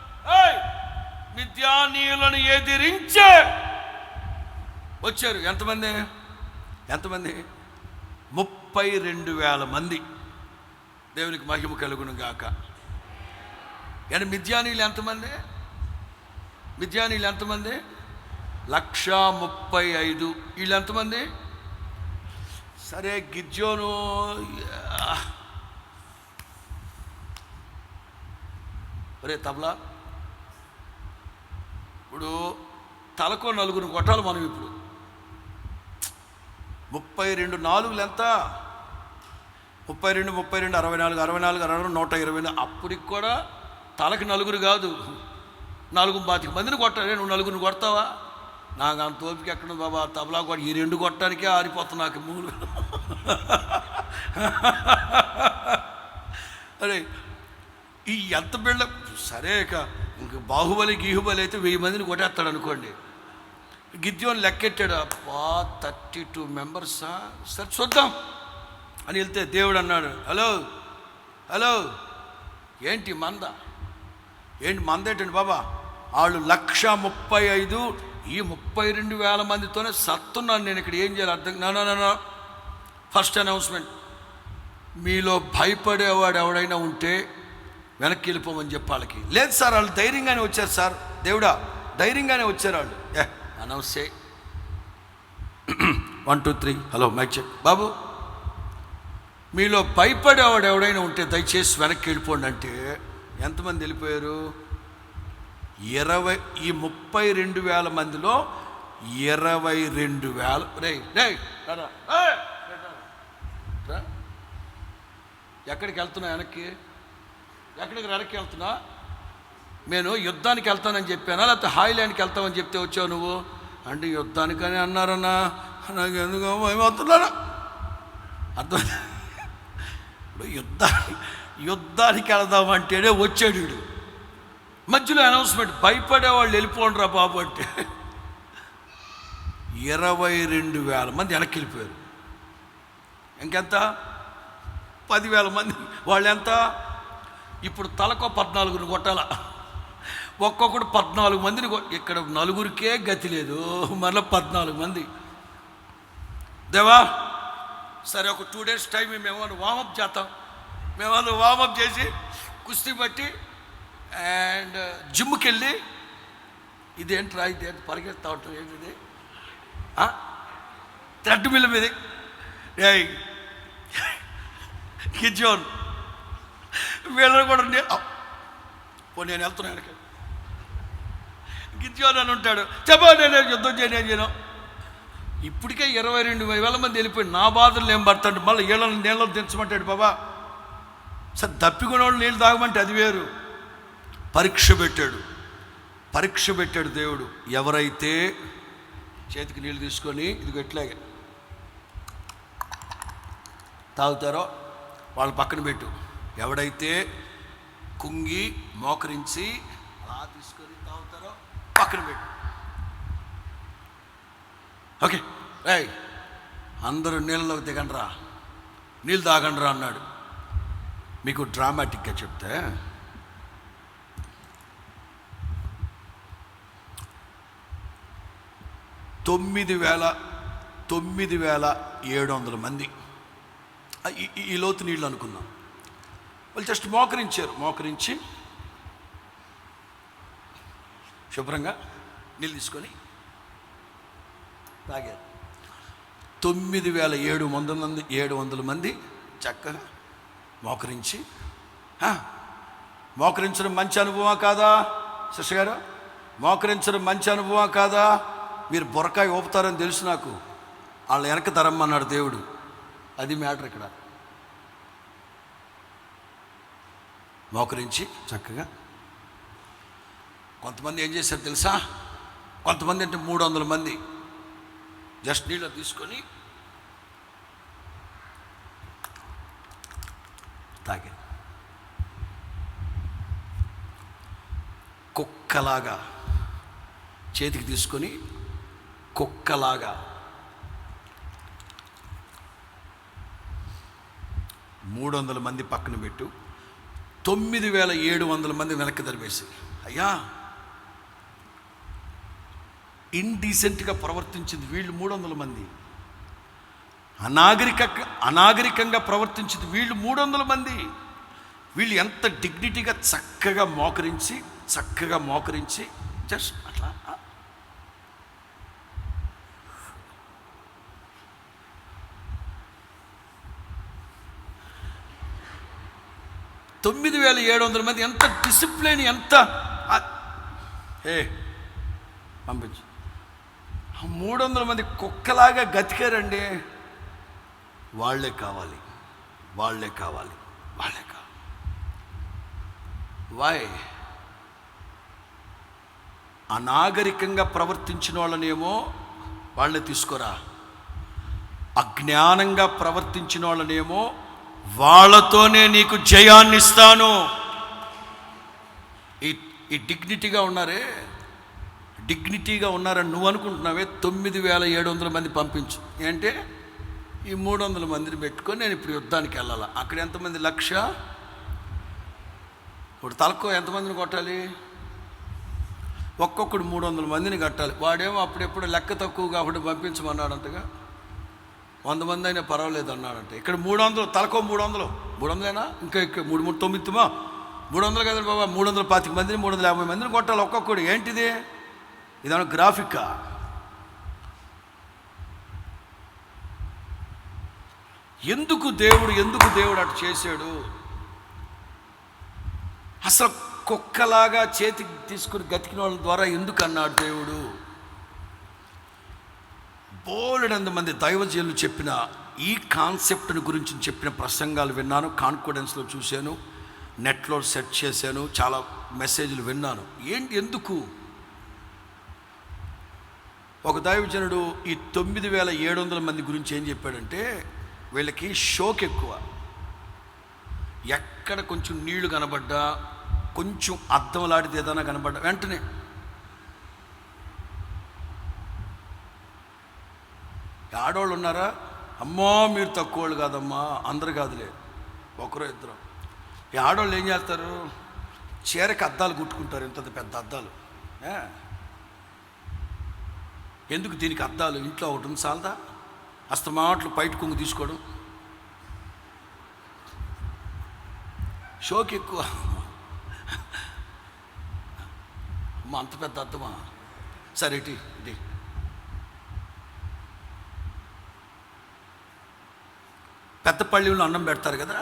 మిద్యానీయులను ఎదిరించే వచ్చారు. ఎంతమంది? 32,000 మంది. దేవునికి మహిమ కలుగును గాక. అంటే మిద్యానీయులు ఎంతమంది? 135,000. వీళ్ళు ఎంతమంది? సరే, గిద్యోను ఒరే తబలా, ఇప్పుడు తలకో 4 కొట్టాలి మనం. ఇప్పుడు 32 4 ఎంత? 32 64 64 120. అప్పటికి కూడా తలకి 4 కాదు, 40 మందిని కొట్టాలి. నువ్వు 4 కొడతావా? నాకు అంత ఓపిక ఎక్కడ బాబా. తబలా కూడా ఈ 2 కొట్టడానికే ఆరిపోతా నాకు మూలు. అరే ఈ ఎంత బిళ్ళ. సరే, ఇంక బాహుబలి గీహుబలి అయితే 1000 మందిని కొట్టేస్తాడు అనుకోండి. గిద్యోను లెక్కెట్టాడు, అబ్బా 32 మెంబర్సా, సరే చూద్దాం అని వెళ్తే దేవుడు అన్నాడు, హలో ఏంటి మంద ఏంటండి బాబా? వాళ్ళు 135, ఈ 32,000 మందితోనే సత్తున్నాను నేను. ఇక్కడ ఏం చేయాలి అర్థం? నా ఫస్ట్ అనౌన్స్మెంట్, మీలో భయపడేవాడు ఎవడైనా ఉంటే వెనక్కి వెళ్ళిపోమని చెప్పాలకి. లేదు సార్, వాళ్ళు ధైర్యంగానే వచ్చారు సార్. దేవుడా, ధైర్యంగానే వచ్చారు వాళ్ళు. అనౌన్స్ చేయి. 1 2 3 హలో మైక్ చెక్. బాబు, మీలో భయపడేవాడు ఎవడైనా ఉంటే దయచేసి వెనక్కి వెళ్ళిపోండి అంటే ఎంతమంది వెళ్ళిపోయారు? 20. ఈ 32,000 మందిలో 22,000. ఎక్కడికి వెళ్తున్నా? ఎక్కడికి వెళ్తున్నా? నేను యుద్ధానికి వెళ్తానని చెప్పానా, లేకపోతే హాయిలాండ్కి వెళ్తామని చెప్తే వచ్చావు నువ్వు? అంటే యుద్ధానికని అన్నారన్నా, నాకు ఎందుకు భయమవుతున్నాను. అర్థం? ఇప్పుడు యుద్ధానికి వెళదామంటేనే వచ్చాడు వీడు. మధ్యలో అనౌన్స్మెంట్, భయపడేవాళ్ళు వెళ్ళిపోండిరా బాబు అంటే 22,000 మంది వెనక్కి వెళ్ళిపోయారు. ఇంకెంత? 10,000 మంది. వాళ్ళు ఎంత? ఇప్పుడు తలకో 14 కొట్టాల. ఒక్కొక్కడు 14 మందిని. ఇక్కడ 4కే గతి లేదు, మరలా 14 మంది. దేవా, సరే ఒక 2 days టైం మేమన్నా వామప్ చేస్తాం. మేమన్నా వామప్ చేసి కుస్తీ పట్టి అండ్ జిమ్కి వెళ్ళి, ఇదేంట్రా ఇదేంటి పరిగెత్తా ఉంటాం, ఏంటిది థ్రెడ్మిల్ మీద గిజ్జోన్ వీళ్ళని కూడా నేను వెళ్తున్నాను గిజ్జోన్ అని ఉంటాడు. చెప్పా నేను యుద్ధం చేయను. ఇప్పటికే 22,000 మంది వెళ్ళిపోయి నా బాధలు ఏం పడతాడు, మళ్ళీ వీళ్ళని నీళ్ళలో దించమంటాడు. బాబా సరే దప్పికొనోళ్ళు నీళ్ళు తాగమంటే అది వేరు. పరీక్ష పెట్టాడు దేవుడు. ఎవరైతే చేతికి నీళ్ళు తీసుకొని ఇదిగో ఇట్లాగే తాగుతారో వాళ్ళ పక్కన పెట్టు. ఎవడైతే కుంగి మోకరించి అలా తీసుకొని తాగుతారో పక్కన పెట్టు. ఓకే అందరూ నీళ్ళలోకి దిగండ్రా, నీళ్ళు తాగండ్రా అన్నాడు. మీకు డ్రామాటిక్గా చెప్తే 9,700 మంది ఈ లోతు నీళ్ళు అనుకున్నాం. వాళ్ళు జస్ట్ మోకరించి శుభ్రంగా నీళ్ళు తీసుకొని తాగారు. 9,700 మంది చక్కగా మోకరించడం మంచి అనుభవం కాదా శశి గారు? మోకరించడం మంచి అనుభవం కాదా? మీరు బొరకాయ ఊపుతారని తెలుసు నాకు. వాళ్ళ వెనక తరమ్మన్నాడు దేవుడు. అది మ్యాటర్ ఇక్కడ. మోకరించి చక్కగా కొంతమంది ఏం చేశారు తెలుసా? కొంతమంది అంటే 300 మంది జస్ట్ నీళ్ళు తీసుకొని తాగారు. కుక్కలాగా చేతికి తీసుకొని కుక్కలాగా 300 మంది పక్కన పెట్టు, 9,700 మంది వెనక్కి తరిమేసి. అయ్యా ఇండీసెంట్గా ప్రవర్తించింది వీళ్ళు 300 మంది, అనాగరికంగా ప్రవర్తించింది వీళ్ళు 300 మంది. వీళ్ళు ఎంత డిగ్నిటీగా చక్కగా మోకరించి జస్ట్ అట్లా 9,700 మంది ఎంత డిసిప్లిన్, ఎంత పంపించు. 300 మంది కుక్కలాగా గతికారండి. వాళ్ళే కావాలి. వై? అనాగరికంగా ప్రవర్తించిన వాళ్ళనేమో వాళ్ళే తీసుకోరా, అజ్ఞానంగా ప్రవర్తించిన వాళ్ళనేమో వాళ్ళతోనే నీకు జయాన్ని ఇస్తాను. ఈ డిగ్నిటీగా ఉన్నారని నువ్వు అనుకుంటున్నావే. 9,700 మంది పంపించు. ఏంటంటే ఈ 300 మందిని పెట్టుకొని నేను ఇప్పుడు యుద్ధానికి వెళ్ళాలా. అక్కడ ఎంతమంది? 1,00,000. ఇప్పుడు తలకో ఎంతమందిని కొట్టాలి? ఒక్కొక్కడు 300 మందిని కట్టాలి. వాడేమో అప్పుడెప్పుడు లెక్క తక్కువ కాబట్టి పంపించమన్నాడంటగా. 100 మంది అయినా పర్వాలేదు అన్నాడంటే. ఇక్కడ 300, తలకో 300 ఇంకా 3,9 300 కదా బాబా, 325 మందిని 350 మందిని కొట్టాలి ఒక్కొక్కడు. ఏంటిది? ఇదేమన్నా గ్రాఫికా? ఎందుకు దేవుడు అటు చేశాడు? అసలు కుక్కలాగా చేతికి తీసుకుని గతికిన వాళ్ళ ద్వారా ఎందుకు అన్నాడు దేవుడు? బోలెడంత మంది దైవజనులు చెప్పిన ఈ కాన్సెప్ట్ని గురించి చెప్పిన ప్రసంగాలు విన్నాను, కాన్ఫిడెన్స్లో చూశాను, నెట్లో సెర్చ్ చేశాను, చాలా మెసేజ్లు విన్నాను. ఎందుకు? ఒక దైవజనుడు ఈ 9,700 మంది గురించి ఏం చెప్పాడంటే, వీళ్ళకి షోక్ ఎక్కువ. ఎక్కడ కొంచెం నీళ్లు కనబడ్డా, కొంచెం అద్దం లాంటిది ఏదైనా కనబడ్డా వెంటనే ఆడవాళ్ళు ఉన్నారా? అమ్మా మీరు తక్కువ వాళ్ళు కాదమ్మా, అందరు కాదులే, ఒకరో ఇద్దరు. ఈ ఆడవాళ్ళు ఏం చేస్తారు? చీరకి అద్దాలు కుట్టుకుంటారు, ఇంత పెద్ద అద్దాలు. ఎందుకు దీనికి అద్దాలు? ఇంట్లో ఒకటి ఉంది చాలదా? అస్తమాట్లు బయట కొంగు తీసుకోవడం, షోకి ఎక్కువ. అమ్మ అంత పెద్ద అద్దమా? సరే ఇది పెద్ద పళ్ళెంలో అన్నం పెడతారు కదా,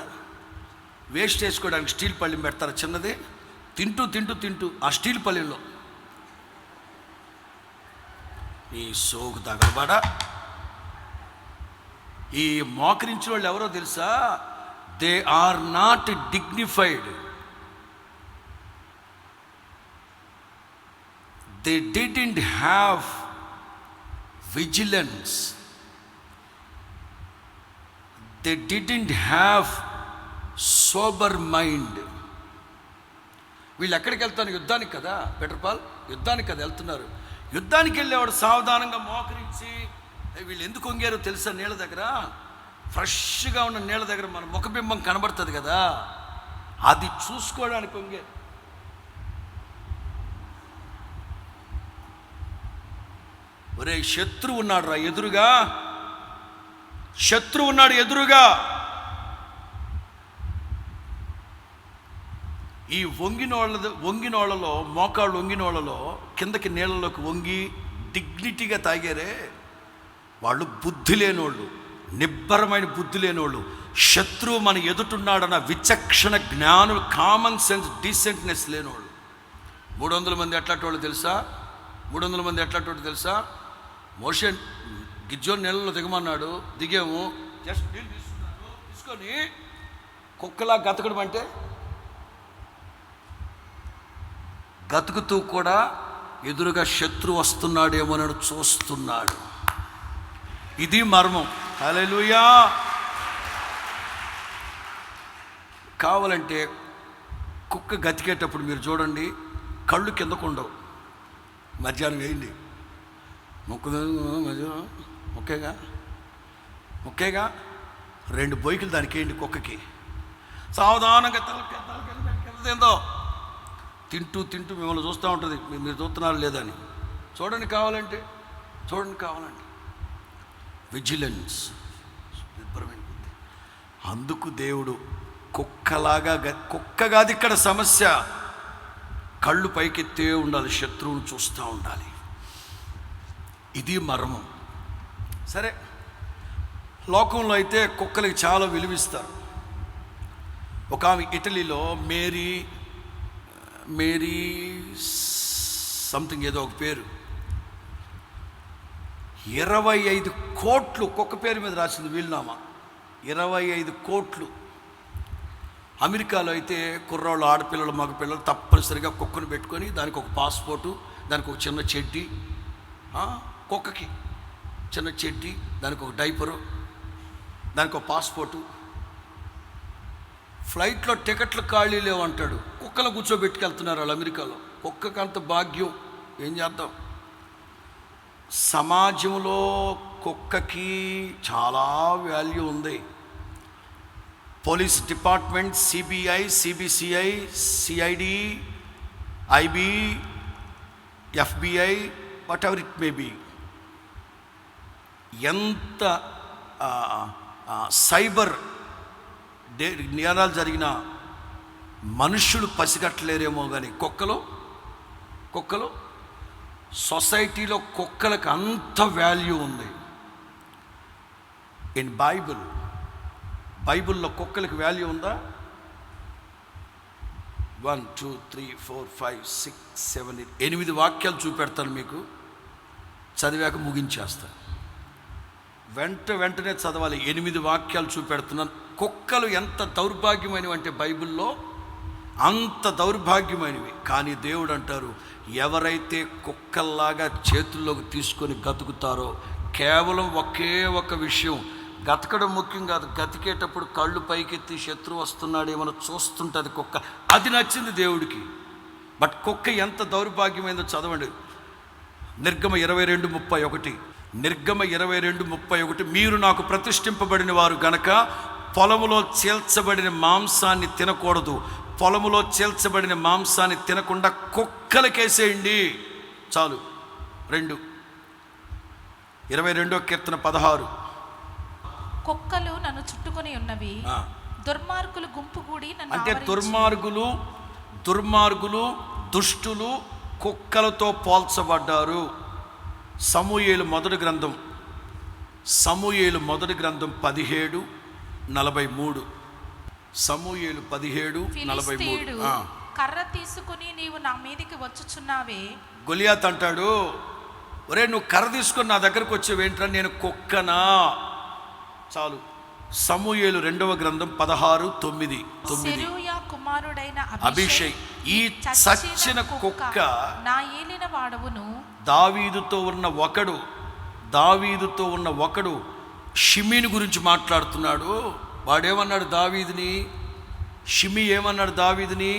వేస్ట్ చేసుకోవడానికి స్టీల్ పళ్ళెం పెడతారు చిన్నది. తింటూ తింటూ తింటూ ఆ స్టీల్ పళ్ళెంలో ఈ సోకు తగలబడా. ఈ మోకరించిన వాళ్ళు ఎవరో తెలుసా? They are not dignified. They didn't have vigilance. They didn't have sober mind. వీళ్ళు ఎక్కడికి వెళ్తారు? యుద్ధానికి కదా. పీటర్ పాల్ యుద్ధానికి కదా వెళ్తున్నారు. యుద్ధానికి వెళ్ళేవాడు సావధానంగా మోకరించి, వీళ్ళు ఎందుకు వంగారో తెలుసా? నీళ్ళ దగ్గర, ఫ్రెష్గా ఉన్న నీళ్ళ దగ్గర మన ముఖబింబం కనబడుతుంది కదా, అది చూసుకోవడానికి వంగారు. ఒరే, శత్రువు ఉన్నాడు రా ఎదురుగా, శత్రువు ఉన్నాడు ఎదురుగా. ఈ వంగినోళ్ళలో మోకాళ్ళు వంగినోళ్ళలో కిందకి నీళ్ళలోకి వంగి డిగ్నిటీగా తాగారే, వాళ్ళు బుద్ధి లేనోళ్ళు, నిబ్బరమైన బుద్ధి లేనోళ్ళు. శత్రువు మన ఎదుటున్నాడన్న విచక్షణ జ్ఞానం, కామన్ సెన్స్, డీసెంట్నెస్ లేనోళ్ళు. 300 మంది ఎట్లాంటి వాళ్ళు తెలుసా? 300 మంది ఎట్లాంటి వాళ్ళు తెలుసా? మోషే గిజ్జోని నీళ్ళలో దిగమన్నాడు, దిగాము, జస్ట్ నీళ్ళు తీసుకొని కుక్కలా గతకడం అంటే గతుకుతూ కూడా ఎదురుగా శత్రువు వస్తున్నాడేమోనని చూస్తున్నాడు. ఇది మర్మం. హల్లెలూయా. కావాలంటే కుక్క గతికేటప్పుడు మీరు చూడండి, కళ్ళు కిందకు ఉండవు. మధ్యాహ్నం వేయండి, ముక్కేగా 2 బొయ్యిలు దానికి వేయండి కుక్కకి. సావధానంగా తలకేందో తింటూ తింటూ మిమ్మల్ని చూస్తూ ఉంటుంది, మీరు చూస్తున్నారు లేదని. చూడండి కావాలంటే, విజిలెన్స్, విభ్రమైన బుద్ధి. అందుకు దేవుడు కుక్కలాగా, కుక్క కాదు ఇక్కడ సమస్య, కళ్ళు పైకెత్తే ఉండాలి, శత్రువును చూస్తూ ఉండాలి. ఇది మర్మం. సరే, లోకంలో అయితే కుక్కలకి చాలా విలువిస్తారు. ఒక ఆమె ఇటలీలో మేరీ సంథింగ్ ఏదో ఒక పేరు, 25 కోట్లు కుక్క పేరు మీద రాసింది వీలునామా. 25 కోట్లు. అమెరికాలో అయితే కుర్రాళ్ళు, ఆడపిల్లలు, మగపిల్లలు తప్పనిసరిగా కుక్కను పెట్టుకొని దానికి ఒక పాస్పోర్టు, దానికి ఒక చిన్న చెడ్డీ, కుక్కకి చిన్న చెడ్డీ, దానికి ఒక డైపరు, దానికి ఒక పాస్పోర్టు. ఫ్లైట్లో టికెట్లు ఖాళీ లేవు అంటాడు, కుక్కలు కూర్చోబెట్టుకెళ్తున్నారు వాళ్ళు అమెరికాలో. కుక్కకి అంత భాగ్యం, ఏం చేద్దాం. సమాజంలో కుక్కకి చాలా వాల్యూ ఉంది. Police department, CBI, CBCI, CID, IB, FBI, whatever it may be, ఎంత సైబర్ నేరాలు జరిగిన మనుషులు పసిగట్టలేరేమో కానీ కుక్కలు సొసైటీలో కుక్కలకు అంత వాల్యూ ఉంది. ఇన్ బైబిల్లో కుక్కలకు వాల్యూ ఉందా? 1 2 3 4 5 6 7 8 వాక్యాలు చూపెడతాను మీకు, చదివాక ముగించేస్తాను. వెంటనే చదవాలి. 8 వాక్యాలు చూపెడుతున్నాను. కుక్కలు ఎంత దౌర్భాగ్యమైనవి అంటే బైబిల్లో అంత దౌర్భాగ్యమైనవి. కానీ దేవుడు అంటారు, ఎవరైతే కుక్కల్లాగా చేతుల్లోకి తీసుకొని గతుకుతారో, కేవలం ఒకే ఒక విషయం, గతకడం ముఖ్యం కాదు, గతికేటప్పుడు కళ్ళు పైకెత్తి శత్రువు వస్తున్నాడేమో చూస్తుంటుంది కుక్క. అది నచ్చింది దేవుడికి. బట్ కుక్క ఎంత దౌర్భాగ్యమైందో చదవండి. నిర్గమ 22:31 మీరు నాకు ప్రతిష్ఠింపబడిన వారు గనక పొలములో చీల్చబడిన మాంసాన్ని తినకూడదు. పొలములో చీల్చబడిన మాంసాన్ని తినకుండా కుక్కలకేసేయండి చాలు. 22వ కీర్తన 16. కుక్కలు నన్ను చుట్టుకొని ఉన్నవి, దుర్మార్గులు గుంపు కూడి నన్ను అంటే దుర్మార్గులు దుష్టులు కుక్కలతో పోల్చబడ్డారు. సమూయేలు మొదటి గ్రంథం 17 43. సమూయేలు 17:43. ఫిలిష్తీయుడు కర్ర తీసుకుని నీవు నా మీదికి వచ్చుచున్నావే. గొలియాత్ అంటాడు, ఒరే నువ్వు కర్ర తీసుకొని నా దగ్గరకు వచ్చేవేంట్రా, నేను కుక్కనా? చాలు. సమూయేలు 2వ గ్రంథం 16:9. సెరూయా కుమారుడైన అభిషై, ఈ చచ్చిన కుక్క నా ఏలిన వాడవును. దావీదుతో ఉన్న ఒకడు షిమీని గురించి మాట్లాడుతున్నాడు. వాడేమన్నాడు దావీదుని? షిమి ఏమన్నాడు దావీదుని?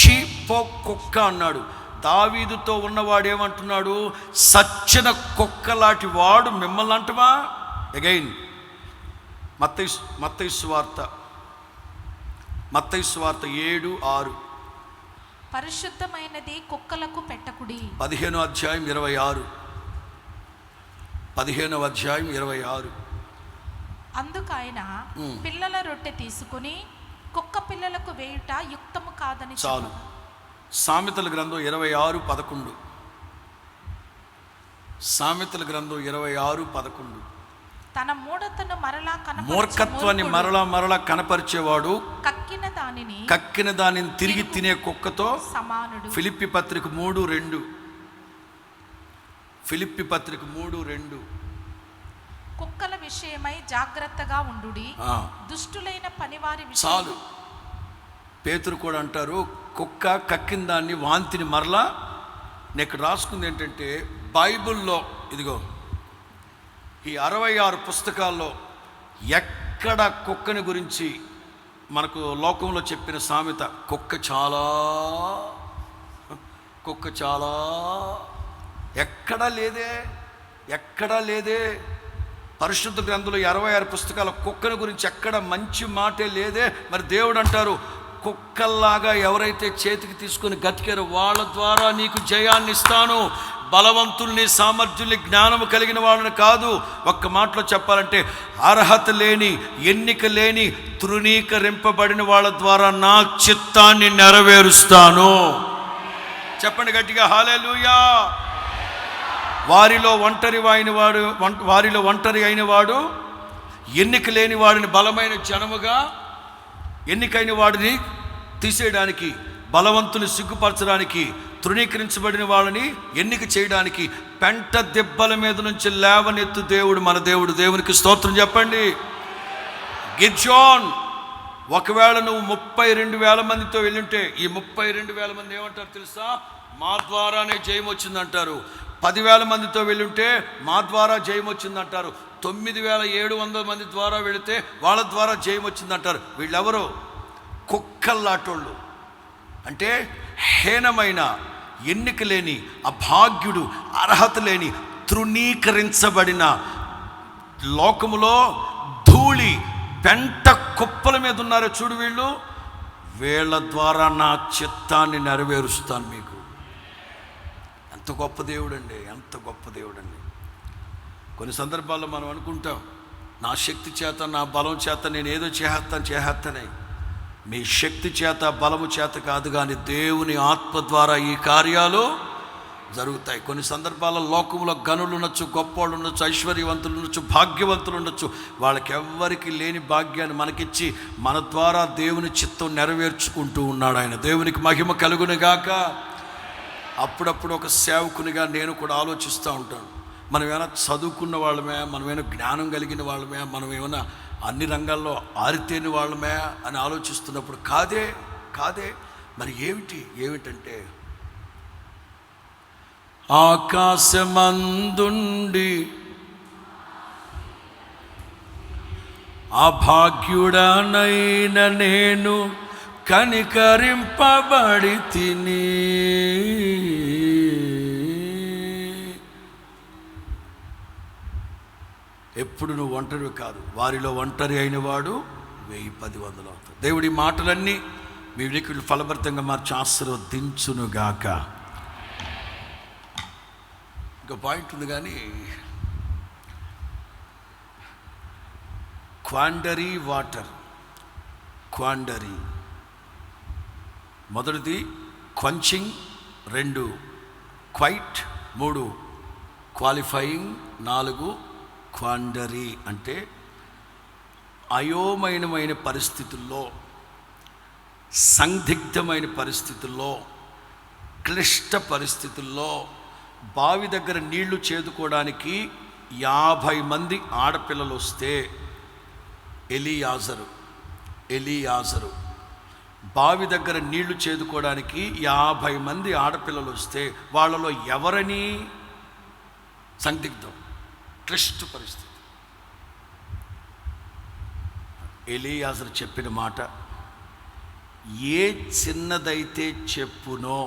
చీపో కుక్క అన్నాడు. దావీదుతో ఉన్నవాడేమంటున్నాడు? సచ్చిన కుక్కలాంటి వాడు మిమ్మల్ని అంటవా? అగైన్ మత్తయి సువార్త 7:6. పరిశుద్ధమైనది కుక్కలకు పెట్టకుడి. 15వ అధ్యాయం 26. అందుకైన పిల్లల రొట్టె తీసుకుని కుక్క పిల్లలకు వేయుట యుక్తము కాదని. చాలు. సామెతల గ్రంథం 26:11. సామెతల గ్రంథం 26:11. తన మూఢతను మూర్ఖత్వాన్ని మరలా కనపరిచేవాడు కక్కిన దానిని తిరిగి తినే కుక్కతో సమానుడు. ఫిలిప్పి పత్రిక 3:2. కుక్కల విషయమై జాగ్రత్తగా ఉండుడి, దుష్టులైన పనివారి విషయం. చాలు. పేతురు కూడా అంటారు, కుక్క కక్కిన దాన్ని వాంతిని మరలా. నేను ఇక్కడ రాసుకుంది ఏంటంటే, బైబిల్లో ఇదిగో ఈ 66 పుస్తకాల్లో ఎక్కడ కుక్కని గురించి మనకు లోకంలో చెప్పిన సామెత కుక్క చాలా ఎక్కడా లేదే. పరిశుద్ధ గ్రంథంలో 66 పుస్తకాల కుక్కని గురించి ఎక్కడ మంచి మాటే లేదే. మరి దేవుడు అంటారు, కుక్కల్లాగా ఎవరైతే చేతికి తీసుకొని గతికారో వాళ్ళ ద్వారా నీకు జయాన్ని ఇస్తాను. బలవంతుల్ని, సామర్థ్యుల్ని, జ్ఞానము కలిగిన వాళ్ళని కాదు. ఒక్క మాటలో చెప్పాలంటే అర్హత లేని, ఎన్నిక లేని, తృణీకరింపబడిన వాళ్ళ ద్వారా నా చిత్తాన్ని నెరవేరుస్తాను. చెప్పండి గట్టిగా, హల్లెలూయా. వారిలో ఒంటరి అయిన వాడు ఎన్నిక లేని వాడిని బలమైన జనముగా, ఎన్నికైన వాడిని తీసేయడానికి, బలవంతులు సిగ్గుపరచడానికి, తృణీకరించబడిన వాళ్ళని ఎన్నిక చేయడానికి పెంట దెబ్బల మీద నుంచి లేవనెత్తు దేవుడు మన దేవుడు. దేవునికి స్తోత్రం చెప్పండి. గిద్యోన్, ఒకవేళ నువ్వు 32,000 మందితో వెళ్ళుంటే ఈ 32,000 మంది ఏమంటారు తెలుసా? మా ద్వారానే జయం వచ్చిందంటారు. 10,000 మందితో వెళ్ళుంటే మా ద్వారా జయం వచ్చిందంటారు. 9,700 మంది ద్వారా వెళితే వాళ్ళ ద్వారా జయం వచ్చిందంటారు. వీళ్ళెవరో కుక్కల్లాటోళ్ళు. అంటే హీనమైన, ఎన్నిక లేని, అభాగ్యుడు, అర్హత లేని, తృణీకరించబడిన, లోకములో ధూళి పెంట కుప్పల మీద ఉన్నారో చూడు వీళ్ళు. వీళ్ళ ద్వారా నా చిత్తాన్ని నెరవేరుస్తాను మీకు. ఎంత గొప్ప దేవుడండి, ఎంత గొప్ప దేవుడండి. కొన్ని సందర్భాల్లో మనం అనుకుంటాం, నా శక్తి చేత, నా బలం చేత నేను ఏదో చేస్తానే. మీ శక్తి చేత, బలము చేత కాదు, కానీ దేవుని ఆత్మ ద్వారా ఈ కార్యాలు జరుగుతాయి. కొన్ని సందర్భాల్లో లోకంలో గనులు ఉండొచ్చు, గొప్పవాళ్ళు ఉండొచ్చు, ఐశ్వర్యవంతులు ఉండొచ్చు, భాగ్యవంతులు ఉండొచ్చు. వాళ్ళకెవ్వరికి లేని భాగ్యాన్ని మనకిచ్చి మన ద్వారా దేవుని చిత్తం నెరవేర్చుకుంటూ ఉన్నాడు ఆయన. దేవునికి మహిమ కలుగునుగాక. అప్పుడప్పుడు ఒక సేవకునిగా నేను కూడా ఆలోచిస్తూ ఉంటాను, మనం ఏమైనా చదువుకున్న వాళ్ళమే, మనమేమైనా జ్ఞానం కలిగిన వాళ్ళమే, మనం ఏమైనా అన్ని రంగాల్లో ఆరితేని వాళ్ళమే అని ఆలోచిస్తున్నప్పుడు కాదే. మరి ఏమిటంటే ఆకాశమందుండి అభాగ్యుడనైన నేను కనికరింపబడి తిని. ఎప్పుడు నువ్వు ఒంటరివి కాదు, వారిలో ఒంటరి అయిన వాడు 1000-10,000 అవుతాడు. దేవుడి మాటలన్నీ మీ వినికిడి ఫలభరితంగా మార్చి ఆశీర్వదించునుగాక. ఇంకా పాయింట్ ఉంది, కానీ క్వాండరీ వాటర్. క్వాండరీ మొదటిది క్వంచింగ్, 2 క్వైట్, 3 క్వాలిఫైయింగ్, 4 క్వాండరీ. అంటే అయోమయమైన పరిస్థితుల్లో, సందిగ్ధమైన పరిస్థితుల్లో, క్లిష్ట పరిస్థితుల్లో బావి దగ్గర నీళ్లు చేదుకోవడానికి 50 మంది ఆడపిల్లలు వస్తే ఎలియాజరు బావి దగ్గర నీళ్లు చేదుకోవడానికి 50 మంది ఆడపిల్లలు వస్తే వాళ్ళలో ఎవరని సందిగ్ధం, క్లిష్ట పరిస్థితి. ఎలియాజరు చెప్పిన మాట, ఏ చిన్నదైతే చెప్పునో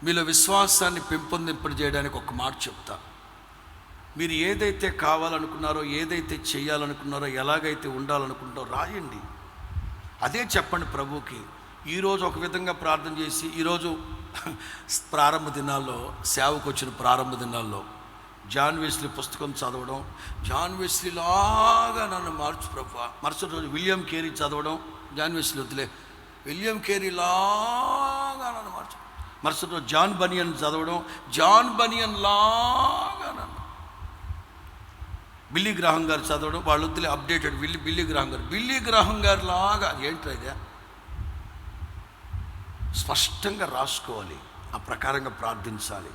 మీలో విశ్వాసాన్ని పెంపొందింపజేయడానికి ఒక మాట చెప్తా. మీరు ఏదైతే కావాలనుకున్నారో, ఏదైతే చేయాలనుకున్నారో, ఎలాగైతే ఉండాలనుకుంటారో రాయండి. అదే చెప్పండి ప్రభువుకి. ఈరోజు ఒక విధంగా ప్రార్థన చేసి, ఈరోజు ప్రారంభ దినాల్లో, సేవకు వచ్చిన ప్రారంభ దినాల్లో జాన్ వెస్లీ పుస్తకం చదవడం, జాన్ వెస్లీలాగా నన్ను మార్చు ప్రభువా. మరుసటి రోజు విలియం కేరీ చదవడం, జాన్ వెస్లీ వద్దులే, విలియం కేరీలాగా నన్ను మార్చు. మరుసటి రోజు జాన్ బనియన్ చదవడం, జాన్ బనియన్ లాగా నన్ను. బిల్లీ గ్రాహం గారు చదవడం, వాళ్ళు వద్దులే, అప్డేటెడ్ బిల్లీ గ్రాహం గారు లాగా. ఏంటైతే స్పష్టంగా రాసుకోవాలి, ఆ ప్రకారంగా ప్రార్థించాలి.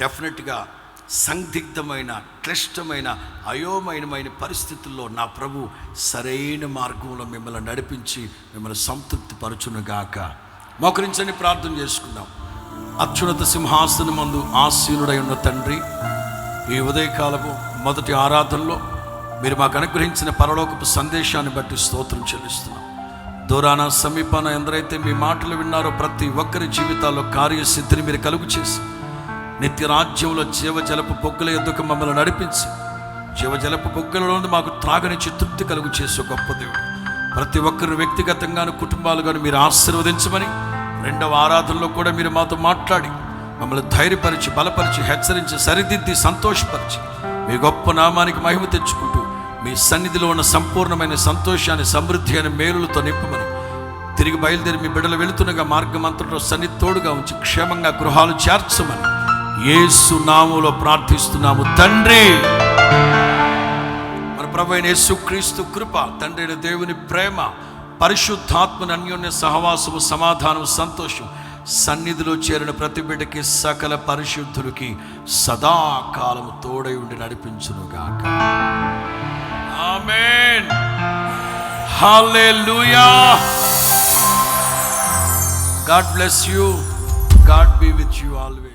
డెఫినెట్గా సందిగ్ధమైన, క్లిష్టమైన, అయోమయమైన పరిస్థితుల్లో నా ప్రభు సరైన మార్గంలో మిమ్మల్ని నడిపించి మిమ్మల్ని సంతృప్తి పరచునుగాక. మోకరించని ప్రార్థన చేసుకుందాం. అత్యున్నత సింహాసనమందు ఆసీనుడై ఉన్న తండ్రి, ఈ ఉదయకాలము మొదటి ఆరాధనలో మీరు మాకు అనుగ్రహించిన పరలోకపు సందేశాన్ని బట్టి స్తోత్రం చెల్లిస్తున్నాం. దూరాన సమీపాన ఎందరైతే మీ మాటలు విన్నారో ప్రతి ఒక్కరి జీవితాల్లో కార్యసిద్ధిని మీరు కలుగు చేసి నిత్య రాజ్యంలో జీవజలపు బొగ్గుల యొద్దకు మమ్మల్ని నడిపించి జీవజలపు బొగ్గులలో మాకు త్రాగనిచ్చి తృప్తి కలుగు చేసే గొప్ప దేవుడు. ప్రతి ఒక్కరిని వ్యక్తిగతంగాను, కుటుంబాలుగాను మీరు ఆశీర్వదించమని, రెండవ ఆరాధనలో కూడా మీరు మాతో మాట్లాడి మమ్మల్ని ధైర్యపరిచి, బలపరిచి, హెచ్చరించి, సరిదిద్ది, సంతోషపరిచి మీ గొప్ప నామానికి మహిమ తెచ్చుకుంటూ మీ సన్నిధిలో ఉన్న సంపూర్ణమైన సంతోషాన్ని, సమృద్ధి అనే మేలులతో నింపమని, తిరిగి బయలుదేరి మీ బిడ్డలు వెళుతుండగా మార్గం అంతట్లో సన్నిధి తోడుగా ఉంచి క్షేమంగా గృహాలు చేర్చమని యేసు నామములో ప్రార్థిస్తున్నాము తండ్రి. మన ప్రభువైన యేసుక్రీస్తు కృప, తండ్రి అయిన దేవుని ప్రేమ, పరిశుద్ధాత్మని అన్యోన్య సహవాసము, సమాధానం, సంతోషం సన్నిధిలో చేరిన ప్రతి బిడ్డకి, సకల పరిశుద్ధులకి సదాకాలము తోడై ఉండి నడిపించునుగాక. ఆమేన్. హల్లెలూయా. God bless you. God be with you always.